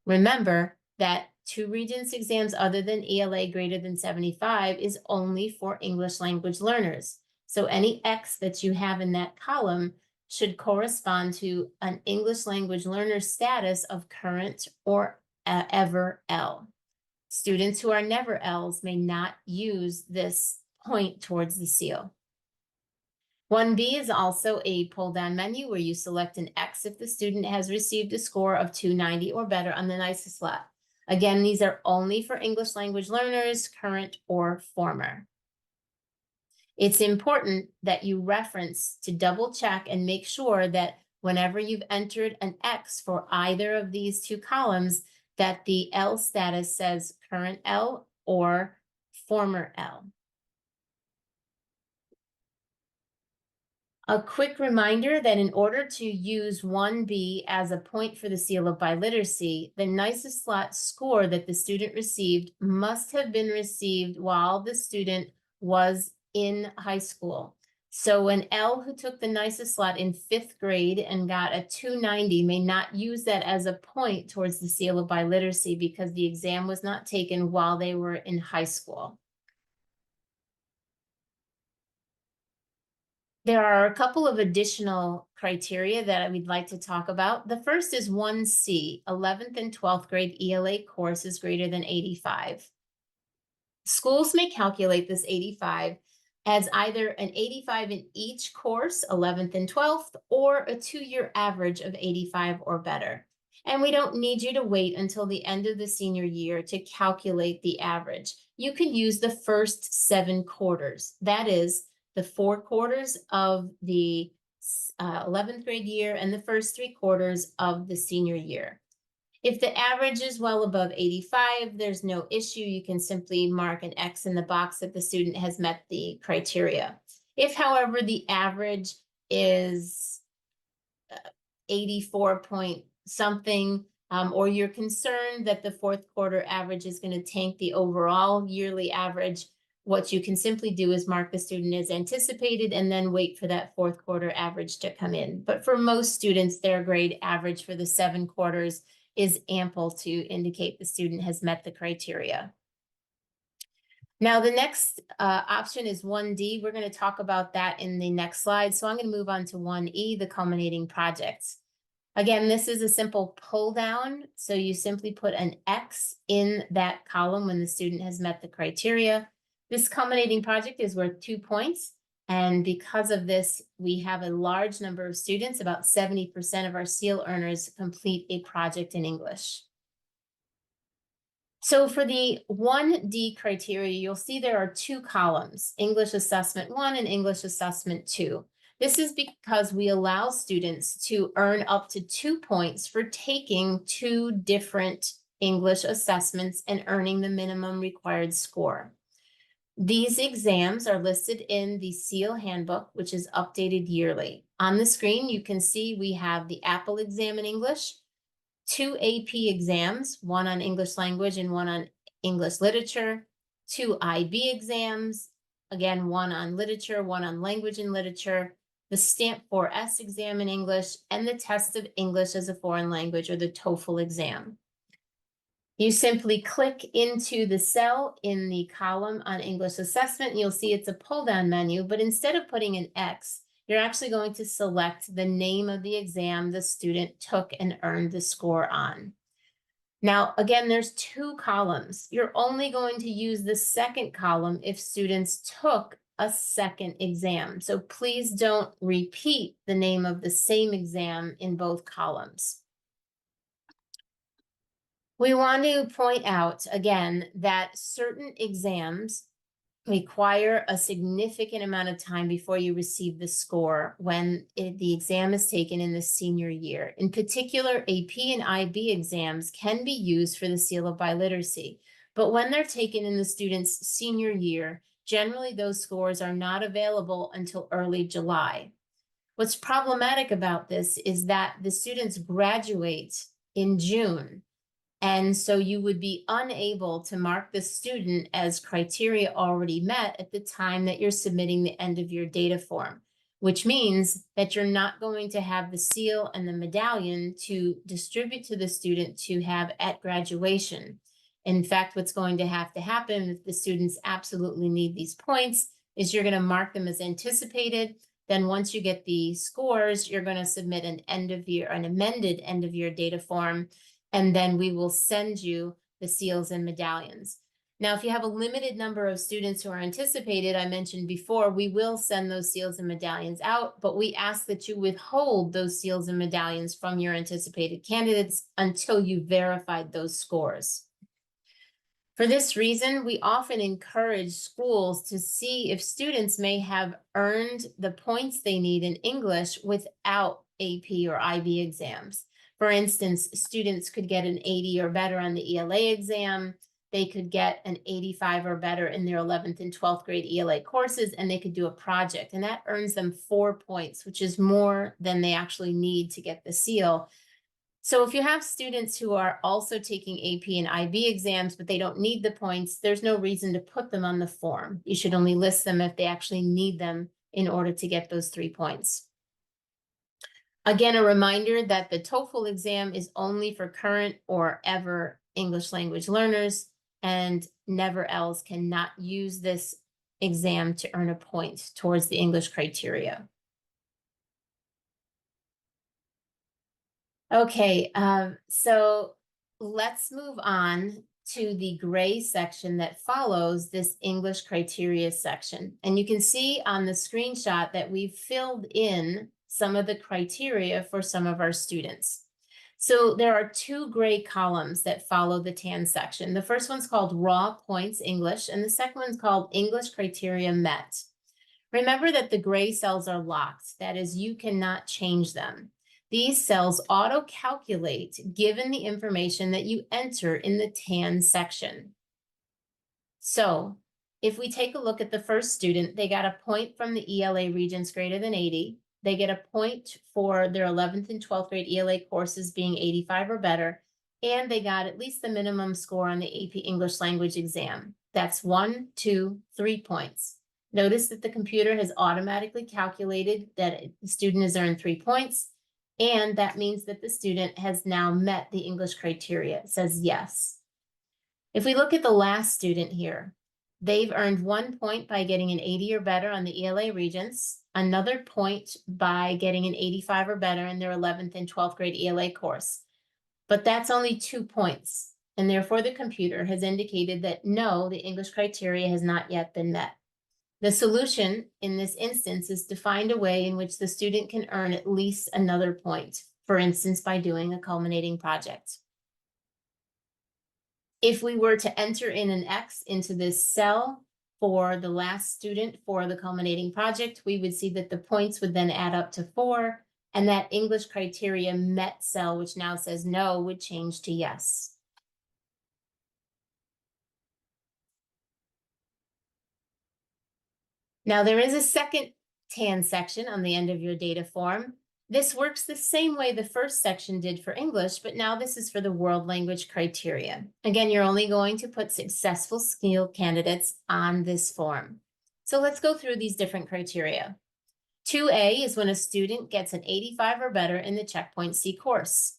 Remember that 2 Regents exams other than ELA greater than 75 is only for English language learners. So any X that you have in that column should correspond to an English language learner status of current or ever L. Students who are never Ls may not use this point towards the seal. 1B is also a pull-down menu where you select an X if the student has received a score of 290 or better on the NYSSB. Again, these are only for English language learners, current or former. It's important that you reference to double check and make sure that whenever you've entered an X for either of these 2 columns, that the L status says current L or former L. A quick reminder that in order to use 1B as a point for the seal of biliteracy, the NYSSB score that the student received must have been received while the student was in high school. So an L who took the NYSSB in 5th grade and got a 290 may not use that as a point towards the seal of biliteracy because the exam was not taken while they were in high school. There are a couple of additional criteria that we'd like to talk about. The first is 1C, 11th and 12th grade ELA course is greater than 85. Schools may calculate this 85 as either an 85 in each course, 11th and 12th, or a 2-year average of 85 or better. And we don't need you to wait until the end of the senior year to calculate the average. You can use the first 7 quarters. That is the 4 quarters of the 11th grade year and the first 3 quarters of the senior year. If the average is well above 85, there's no issue. You can simply mark an X in the box that the student has met the criteria. If, however, the average is 84 point something, or you're concerned that the 4th quarter average is going to tank the overall yearly average, what you can simply do is mark the student as anticipated and then wait for that 4th quarter average to come in. But for most students, their grade average for the 7 quarters is ample to indicate the student has met the criteria. Now, the next option is 1D. We're going to talk about that in the next slide. So I'm going to move on to 1E, the culminating projects. Again, this is a simple pull down. So you simply put an X in that column when the student has met the criteria. This culminating project is worth 2 points. And because of this, we have a large number of students, about 70% of our SEAL earners complete a project in English. So for the 1D criteria, you'll see there are two columns, English Assessment 1 and English Assessment 2. This is because we allow students to earn up to 2 points for taking two different English assessments and earning the minimum required score. These exams are listed in the SEAL handbook, which is updated yearly. On the screen, you can see we have the Apple exam in English, two AP exams, one on English language and one on English literature, two IB exams, again, one on literature, one on language and literature, the Stamp 4S exam in English, and the test of English as a foreign language, or the TOEFL exam. You simply click into the cell in the column on English assessment, and you'll see it's a pull-down menu, but instead of putting an X, you're actually going to select the name of the exam the student took and earned the score on. Now, again, there's two columns. You're only going to use the second column if students took a second exam. So please don't repeat the name of the same exam in both columns. We want to point out again that certain exams require a significant amount of time before you receive the score when the exam is taken in the senior year. In particular, AP and IB exams can be used for the seal of biliteracy, but when they're taken in the student's senior year, generally those scores are not available until early July. What's problematic about this is that the students graduate in June. And so you would be unable to mark the student as criteria already met at the time that you're submitting the end of year data form, which means that you're not going to have the seal and the medallion to distribute to the student to have at graduation. In fact, what's going to happen if the students absolutely need these points is you're going to mark them as anticipated. Then once you get the scores, you're going to submit an amended end of year data form, and then we will send you the seals and medallions. Now, if you have a limited number of students who are anticipated, I mentioned before, we will send those seals and medallions out, but we ask that you withhold those seals and medallions from your anticipated candidates until you verified those scores. For this reason, we often encourage schools to see if students may have earned the points they need in English without AP or IB exams. For instance, students could get an 80 or better on the ELA exam. They could get an 85 or better in their 11th and 12th grade ELA courses, and they could do a project. And that earns them 4 points, which is more than they actually need to get the seal. So if you have students who are also taking AP and IB exams, but they don't need the points, there's no reason to put them on the form. You should only list them if they actually need them in order to get those 3 points. Again, a reminder that the TOEFL exam is only for current or ever English language learners, and never else cannot use this exam to earn a point towards the English criteria. Okay, so let's move on to the gray section that follows this English criteria section. And you can see on the screenshot that we've filled in some of the criteria for some of our students. So there are two gray columns that follow the tan section. The first one's called Raw Points English, and the second one's called English Criteria Met. Remember that the gray cells are locked. That is, you cannot change them. These cells auto-calculate given the information that you enter in the tan section. So if we take a look at the first student, they got a point from the ELA Regents greater than 80. They get a point for their 11th and 12th grade ELA courses being 85 or better, and they got at least the minimum score on the AP English language exam. That's 1, 2, 3 points. Notice that the computer has automatically calculated that the student has earned 3 points, and that means that the student has now met the English criteria. It says yes. If we look at the last student here, they've earned 1 point by getting an 80 or better on the ELA Regents, another point by getting an 85 or better in their 11th and 12th grade ELA course. But that's only 2 points, and therefore the computer has indicated that no, the English criteria has not yet been met. The solution in this instance is to find a way in which the student can earn at least another point, for instance, by doing a culminating project. If we were to enter in an X into this cell for the last student for the culminating project, we would see that the points would then add up to 4, and that English criteria met cell, which now says no, would change to yes. Now there is a second tan section on the end of your data form. This works the same way the first section did for English, but now this is for the world language criteria. Again, you're only going to put successful skill candidates on this form. So let's go through these different criteria. 2A is when a student gets an 85 or better in the Checkpoint C course.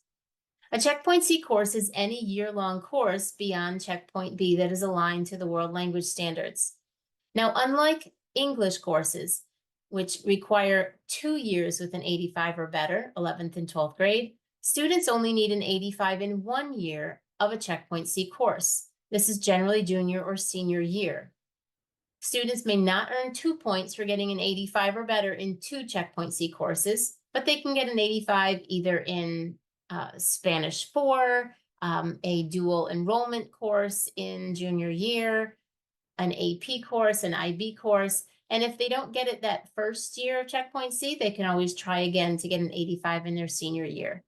A Checkpoint C course is any year-long course beyond Checkpoint B that is aligned to the world language standards. Now, unlike English courses, which require 2 years with an 85 or better, 11th and 12th grade, students only need an 85 in 1 year of a Checkpoint C course. This is generally junior or senior year. Students may not earn 2 points for getting an 85 or better in 2 Checkpoint C courses, but they can get an 85 either in Spanish 4, a dual enrollment course in junior year, an AP course, an IB course. And if they don't get it that first year of Checkpoint C, they can always try again to get an 85 in their senior year.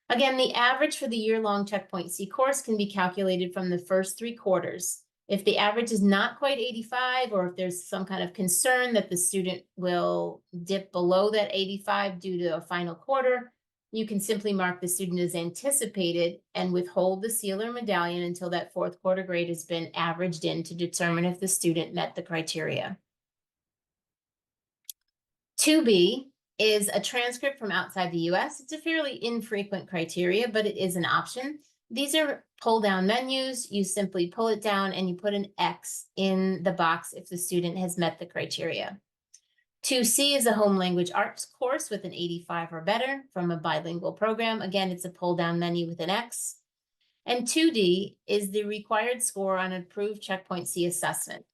Again, the average for the year-long Checkpoint C course can be calculated from the first 3 quarters. If the average is not quite 85, or if there's some kind of concern that the student will dip below that 85 due to a final quarter, you can simply mark the student as anticipated and withhold the seal or medallion until that 4th quarter grade has been averaged in to determine if the student met the criteria. 2B is a transcript from outside the US. It's a fairly infrequent criteria, but it is an option. These are pull-down menus. You simply pull it down and you put an X in the box if the student has met the criteria. 2C is a home language arts course with an 85 or better from a bilingual program. Again, it's a pull-down menu with an X. And 2D is the required score on an approved Checkpoint C assessment.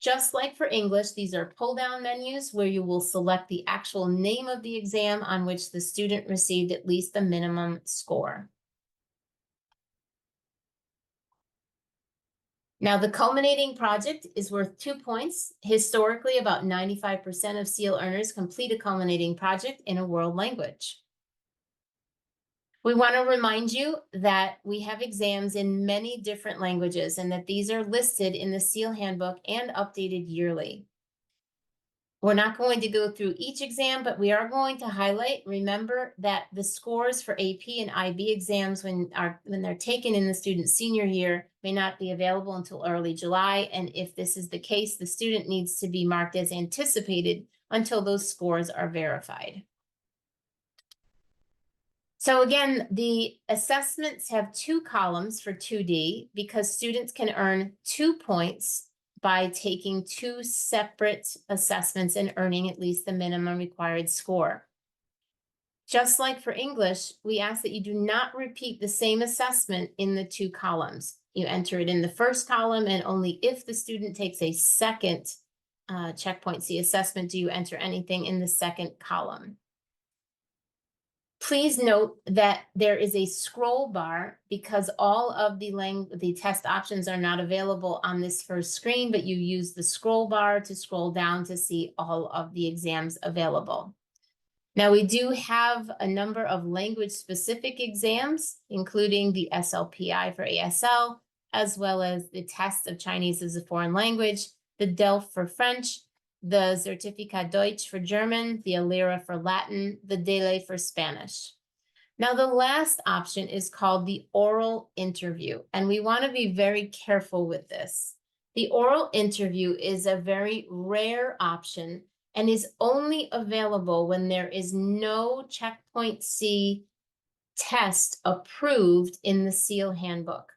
Just like for English, these are pull-down menus where you will select the actual name of the exam on which the student received at least the minimum score. Now, the culminating project is worth 2 points. Historically, about 95% of SEAL earners complete a culminating project in a world language. We want to remind you that we have exams in many different languages and that these are listed in the SEAL handbook and updated yearly. We're not going to go through each exam, but we are going to highlight, remember that the scores for AP and IB exams when they're taken in the student's senior year may not be available until early July. And if this is the case, the student needs to be marked as anticipated until those scores are verified. So again, the assessments have 2 columns for 2D because students can earn 2 points by taking 2 separate assessments and earning at least the minimum required score. Just like for English, we ask that you do not repeat the same assessment in the 2 columns. You enter it in the first column, and only if the student takes a second Checkpoint C assessment do you enter anything in the second column. Please note that there is a scroll bar because all of the test options are not available on this first screen, but you use the scroll bar to scroll down to see all of the exams available. Now, we do have a number of language-specific exams, including the SLPI for ASL, as well as the test of Chinese as a foreign language, the DELF for French, the Zertifikat Deutsch for German, the ALERA for Latin, the DELE for Spanish. Now, the last option is called the oral interview, and we want to be very careful with this. The oral interview is a very rare option and is only available when there is no Checkpoint C test approved in the SEAL handbook.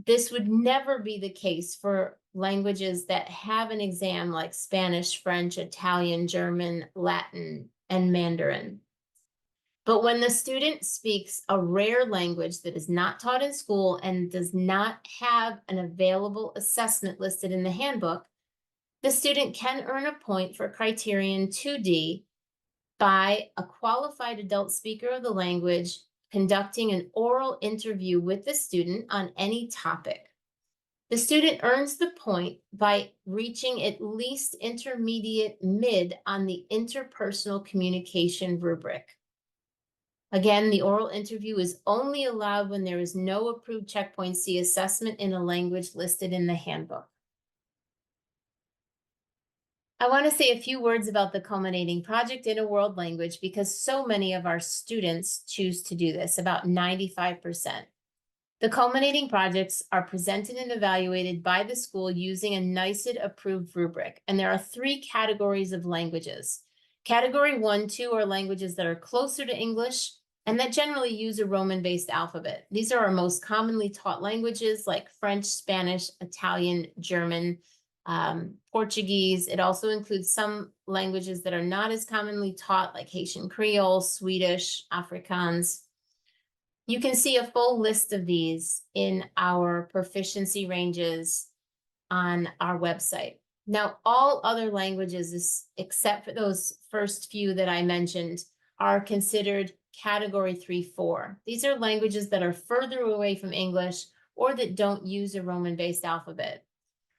This would never be the case for languages that have an exam like Spanish, French, Italian, German, Latin, and Mandarin. But when the student speaks a rare language that is not taught in school and does not have an available assessment listed in the handbook, the student can earn a point for criterion 2D by a qualified adult speaker of the language conducting an oral interview with the student on any topic. The student earns the point by reaching at least intermediate mid on the interpersonal communication rubric. Again, the oral interview is only allowed when there is no approved checkpoint C assessment in a language listed in the handbook. I want to say a few words about the culminating project in a world language because so many of our students choose to do this, about 95%. The culminating projects are presented and evaluated by the school using a NYSSB approved rubric, and there are 3 categories of languages. Category 1, 2 are languages that are closer to English and that generally use a Roman-based alphabet. These are our most commonly taught languages like French, Spanish, Italian, German, Portuguese. It also includes some languages that are not as commonly taught like Haitian Creole, Swedish, Afrikaans. You can see a full list of these in our proficiency ranges on our website. Now, all other languages, except for those first few that I mentioned, are considered category 3-4. These are languages that are further away from English or that don't use a Roman-based alphabet.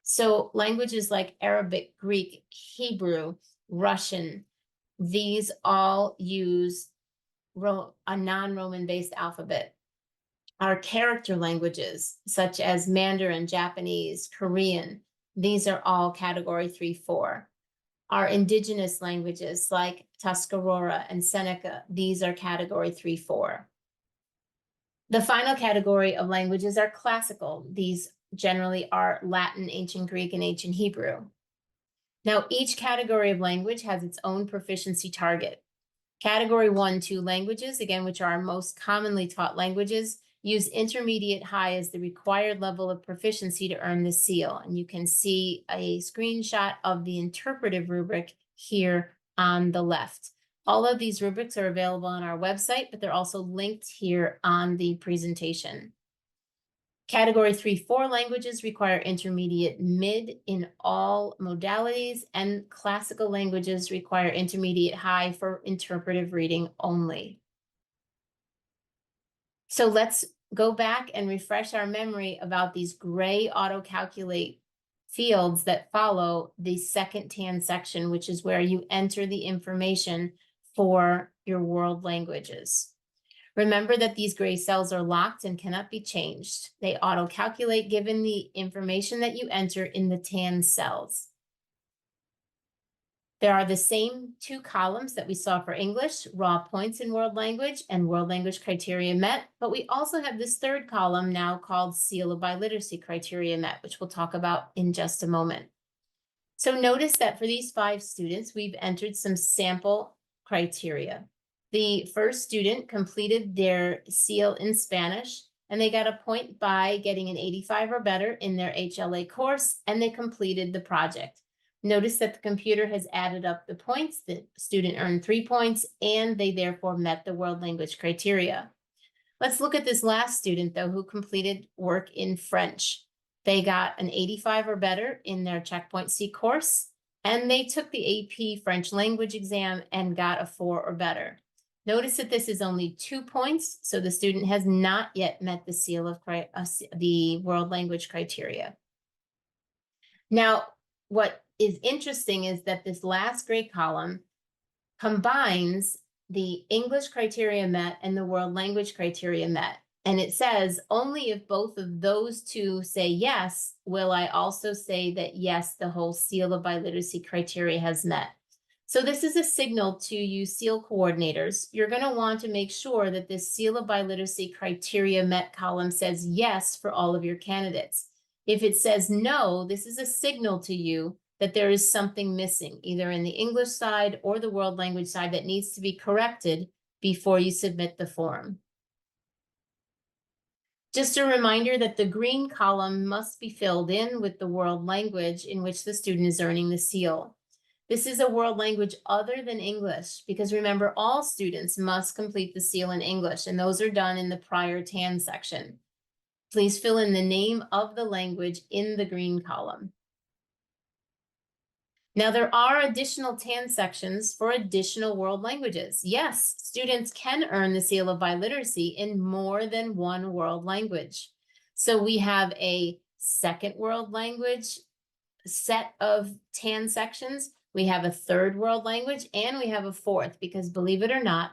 So languages like Arabic, Greek, Hebrew, Russian, these all use a non-Roman based alphabet. Our character languages, such as Mandarin, Japanese, Korean, these are all category 3-4. Our indigenous languages like Tuscarora and Seneca, these are category 3-4. The final category of languages are classical. These generally are Latin, Ancient Greek, and Ancient Hebrew. Now, each category of language has its own proficiency target. Category 1, 2 languages, again, which are our most commonly taught languages, use intermediate high as the required level of proficiency to earn the seal. And you can see a screenshot of the interpretive rubric here on the left. All of these rubrics are available on our website, but they're also linked here on the presentation. Category 3-4 languages require intermediate mid in all modalities, and classical languages require intermediate high for interpretive reading only. So let's go back and refresh our memory about these gray auto-calculate fields that follow the second tan section, which is where you enter the information for your world languages. Remember that these gray cells are locked and cannot be changed. They auto-calculate given the information that you enter in the tan cells. There are the same 2 columns that we saw for English, raw points in world language and world language criteria met, but we also have this 3rd column now called seal of biliteracy criteria met, which we'll talk about in just a moment. So notice that for these 5 students, we've entered some sample criteria. The first student completed their seal in Spanish, and they got a point by getting an 85 or better in their HLA course, and they completed the project. Notice that the computer has added up the points. The student earned 3 points, and they therefore met the world language criteria. Let's look at this last student, though, who completed work in French. They got an 85 or better in their checkpoint C course, and they took the AP French language exam and got a 4 or better. Notice that this is only 2 points, so the student has not yet met the seal of the world language criteria. Now, what is interesting is that this last gray column combines the English criteria met and the world language criteria met. And it says only if both of those 2 say yes, will I also say that yes, the whole seal of biliteracy criteria has met. So this is a signal to you seal coordinators. You're going to want to make sure that this seal of biliteracy criteria met column says yes for all of your candidates. If it says no, this is a signal to you that there is something missing, either in the English side or the world language side, that needs to be corrected before you submit the form. Just a reminder that the green column must be filled in with the world language in which the student is earning the seal. This is a world language other than English, because remember, all students must complete the seal in English, and those are done in the prior tan section. Please fill in the name of the language in the green column. Now, there are additional TAN sections for additional world languages. Yes, students can earn the seal of biliteracy in more than one world language. So we have a second world language set of TAN sections. We have a third world language, and we have a fourth, because believe it or not,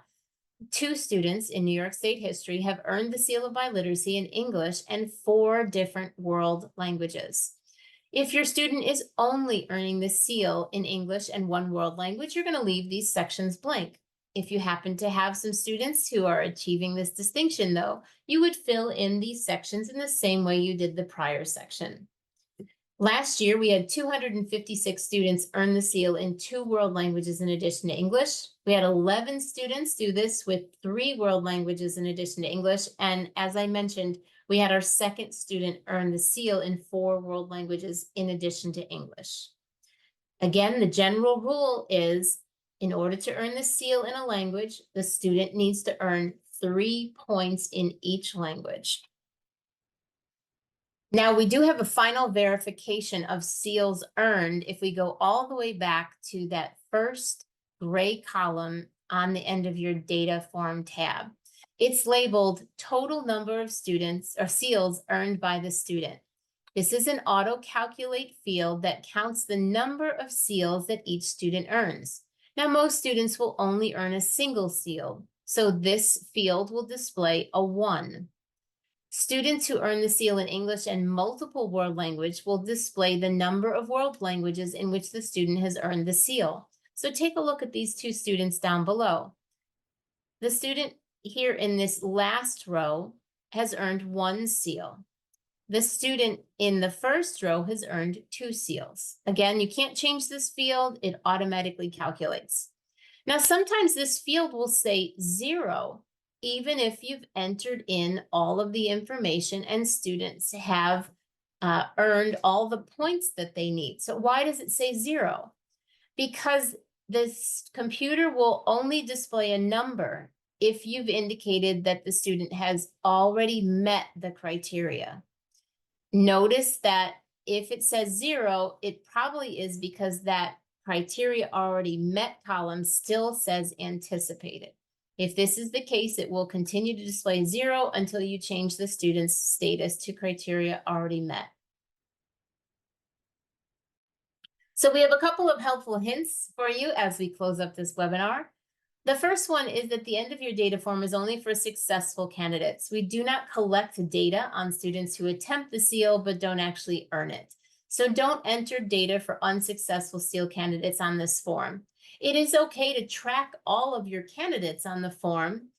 2 students in New York State history have earned the seal of biliteracy in English and 4 different world languages. If your student is only earning the seal in English and 1 world language, you're going to leave these sections blank. If you happen to have some students who are achieving this distinction, though, you would fill in these sections in the same way you did the prior section. Last year, we had 256 students earn the seal in 2 world languages in addition to English. We had 11 students do this with 3 world languages in addition to English. And as I mentioned, we had our second student earn the seal in 4 world languages in addition to English. Again, the general rule is, in order to earn the seal in a language, the student needs to earn 3 points in each language. Now, we do have a final verification of seals earned if we go all the way back to that first gray column on the end of your data form tab. It's labeled total number of students or seals earned by the student. This is an auto-calculate field that counts the number of seals that each student earns. Now, most students will only earn a single seal, so this field will display a 1. Students who earn the seal in English and multiple world language will display the number of world languages in which the student has earned the seal. So take a look at these 2 students down below. The student here in this last row has earned 1 seal. The student in the first row has earned 2 seals. Again, you can't change this field, it automatically calculates. Now, sometimes this field will say 0, even if you've entered in all of the information and students have earned all the points that they need. So why does it say 0? Because this computer will only display a number if you've indicated that the student has already met the criteria. Notice that if it says 0, it probably is because that criteria already met column still says anticipated. If this is the case, it will continue to display 0 until you change the student's status to criteria already met. So we have a couple of helpful hints for you as we close up this webinar. The first one is that the end of your data form is only for successful candidates. We do not collect data on students who attempt the seal but don't actually earn it. So don't enter data for unsuccessful seal candidates on this form. It is okay to track all of your candidates on the form,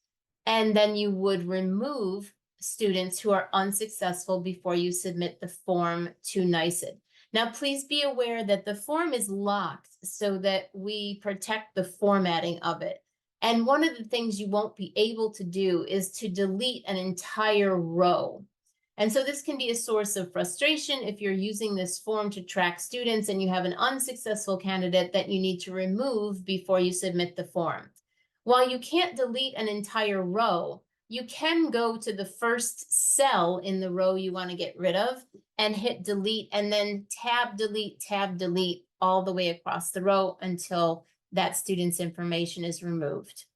and then you would remove students who are unsuccessful before you submit the form to NYSSB. Now, please be aware that the form is locked so that we protect the formatting of it. And one of the things you won't be able to do is to delete an entire row. And so this can be a source of frustration if you're using this form to track students and you have an unsuccessful candidate that you need to remove before you submit the form. While you can't delete an entire row, you can go to the first cell in the row you want to get rid of and hit delete, and then tab delete all the way across the row until that student's information is removed.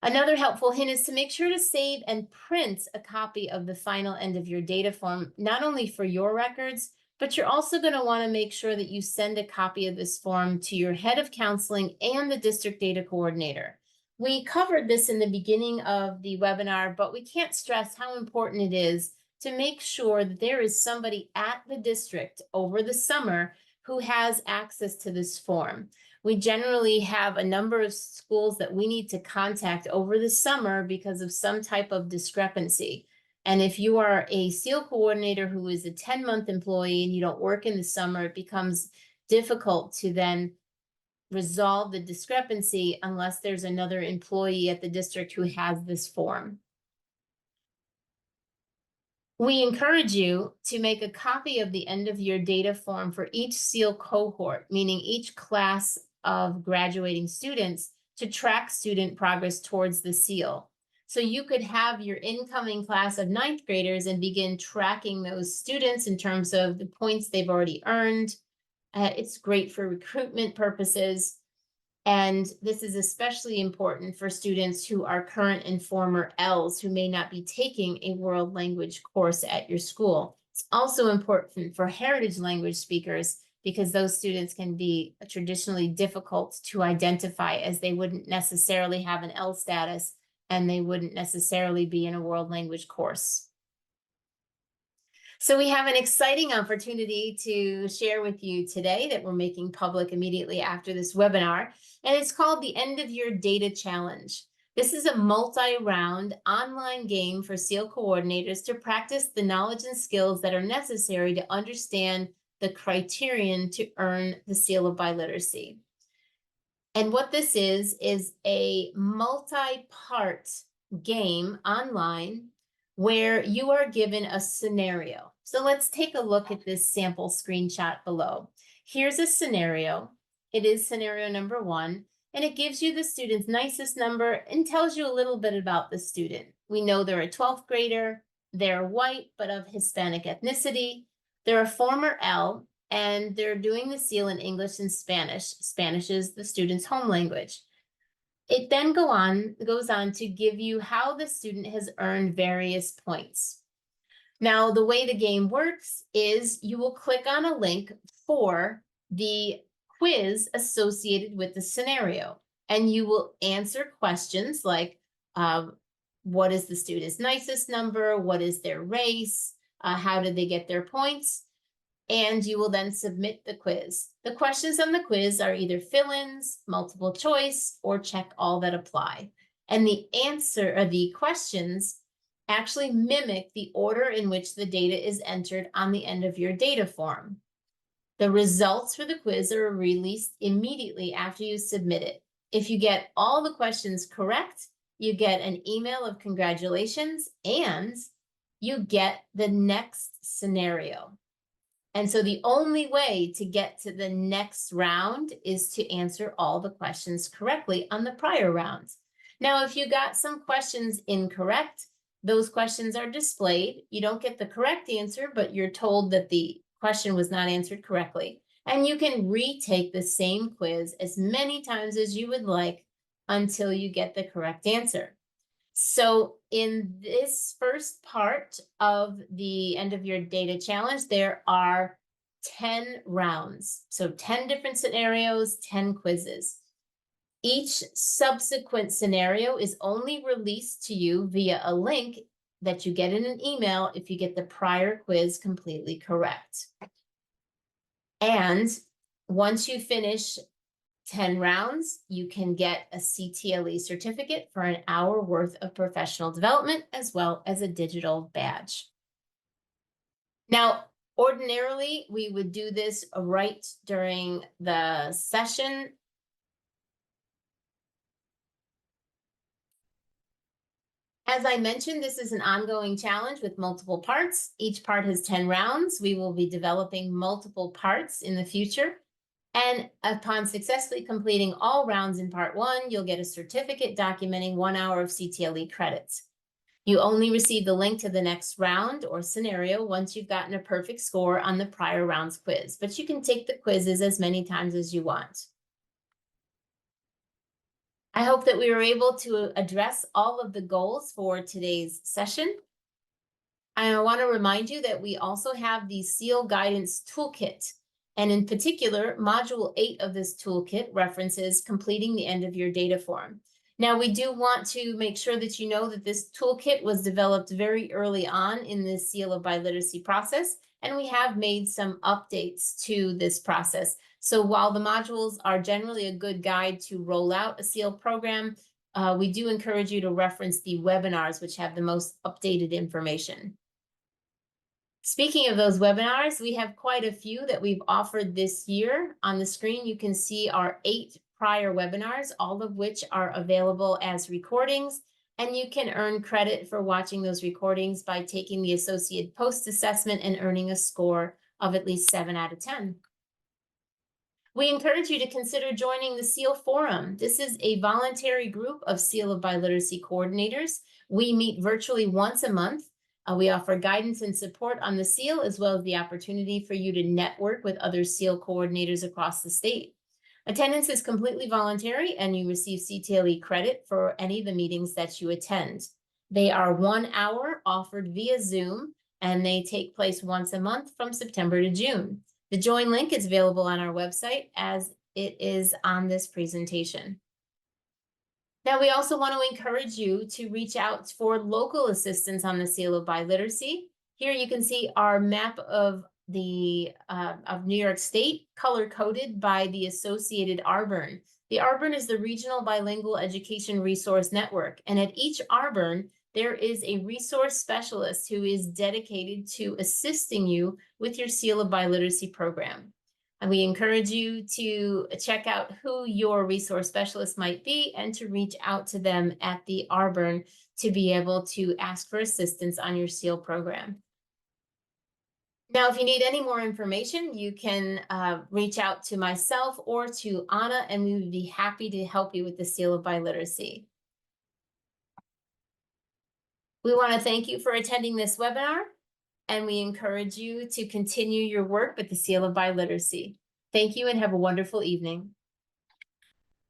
Another helpful hint is to make sure to save and print a copy of the final end of your data form, not only for your records, but you're also going to want to make sure that you send a copy of this form to your head of counseling and the district data coordinator. We covered this in the beginning of the webinar, but we can't stress how important it is to make sure that there is somebody at the district over the summer who has access to this form. We generally have a number of schools that we need to contact over the summer because of some type of discrepancy. And if you are a SEAL coordinator who is a 10-month employee and you don't work in the summer, it becomes difficult to then resolve the discrepancy unless there's another employee at the district who has this form. We encourage you to make a copy of the end of year data form for each SEAL cohort, meaning each class of graduating students, to track student progress towards the SEAL. So you could have your incoming class of 9th graders and begin tracking those students in terms of the points they've already earned, It's great for recruitment purposes. And this is especially important for students who are current and former Ls who may not be taking a world language course at your school. It's also important for heritage language speakers because those students can be traditionally difficult to identify, as they wouldn't necessarily have an L status and they wouldn't necessarily be in a world language course. So we have an exciting opportunity to share with you today that we're making public immediately after this webinar, and it's called the End of Year Data Challenge. This is a multi-round online game for SEAL coordinators to practice the knowledge and skills that are necessary to understand the criterion to earn the Seal of Biliteracy. And what this is a multi-part game online where you are given a scenario. So let's take a look at this sample screenshot below. Here's a scenario. It is scenario number 1, and it gives you the student's NYSSB number and tells you a little bit about the student. We know they're a 12th grader, they're white but of Hispanic ethnicity, they're a former L, and they're doing the SEAL in English and Spanish. Spanish is the student's home language. It then goes on to give you how the student has earned various points. Now, the way the game works is you will click on a link for the quiz associated with the scenario, and you will answer questions like, what is the student's NYSSB number? What is their race? How did they get their points? And you will then submit the quiz. The questions on the quiz are either fill-ins, multiple choice, or check all that apply. And the answer, or the questions, actually mimic the order in which the data is entered on the end of your data form. The results for the quiz are released immediately after you submit it. If you get all the questions correct, you get an email of congratulations and you get the next scenario. And so the only way to get to the next round is to answer all the questions correctly on the prior rounds. Now, if you got some questions incorrect, those questions are displayed. You don't get the correct answer, but you're told that the question was not answered correctly. And you can retake the same quiz as many times as you would like until you get the correct answer. So in this first part of the End of Year Data Challenge, there are 10 rounds. So 10 different scenarios, 10 quizzes. Each subsequent scenario is only released to you via a link that you get in an email if you get the prior quiz completely correct. And once you finish 10 rounds, you can get a CTLE certificate for an hour worth of professional development, as well as a digital badge. Now, ordinarily, we would do this right during the session. As I mentioned, this is an ongoing challenge with multiple parts. Each part has 10 rounds. We will be developing multiple parts in the future. And upon successfully completing all rounds in part 1, you'll get a certificate documenting 1 hour of CTLE credits. You only receive the link to the next round or scenario once you've gotten a perfect score on the prior round's quiz, but you can take the quizzes as many times as you want. I hope that we were able to address all of the goals for today's session. I want to remind you that we also have the SEAL Guidance Toolkit. And in particular, Module 8 of this toolkit references completing the end of your data form. Now, we do want to make sure that you know that this toolkit was developed very early on in the Seal of Biliteracy process, and we have made some updates to this process. So while the modules are generally a good guide to roll out a SEAL program, we do encourage you to reference the webinars, which have the most updated information. Speaking of those webinars, we have quite a few that we've offered this year. On the screen, you can see our 8 prior webinars, all of which are available as recordings, and you can earn credit for watching those recordings by taking the associate post assessment and earning a score of at least 7 out of 10. We encourage you to consider joining the SEAL Forum. This is a voluntary group of SEAL of Biliteracy coordinators. We meet virtually once a month. We offer guidance and support on the SEAL, as well as the opportunity for you to network with other SEAL coordinators across the state. Attendance is completely voluntary, and you receive CTLE credit for any of the meetings that you attend. They are 1 hour offered via Zoom, and they take place once a month from September to June. The join link is available on our website as it is on this presentation. Now, we also want to encourage you to reach out for local assistance on the Seal of Biliteracy. Here you can see our map of the of New York State, color-coded by the associated RBURN. The RBURN is the Regional Bilingual Education Resource Network, and at each RBURN, there is a resource specialist who is dedicated to assisting you with your Seal of Biliteracy program. And we encourage you to check out who your resource specialist might be and to reach out to them at the RBURN to be able to ask for assistance on your SEAL program. Now, if you need any more information, you can reach out to myself or to Anna, and we would be happy to help you with the Seal of Biliteracy. We want to thank you for attending this webinar, and we encourage you to continue your work with the Seal of Biliteracy. Thank you and have a wonderful evening.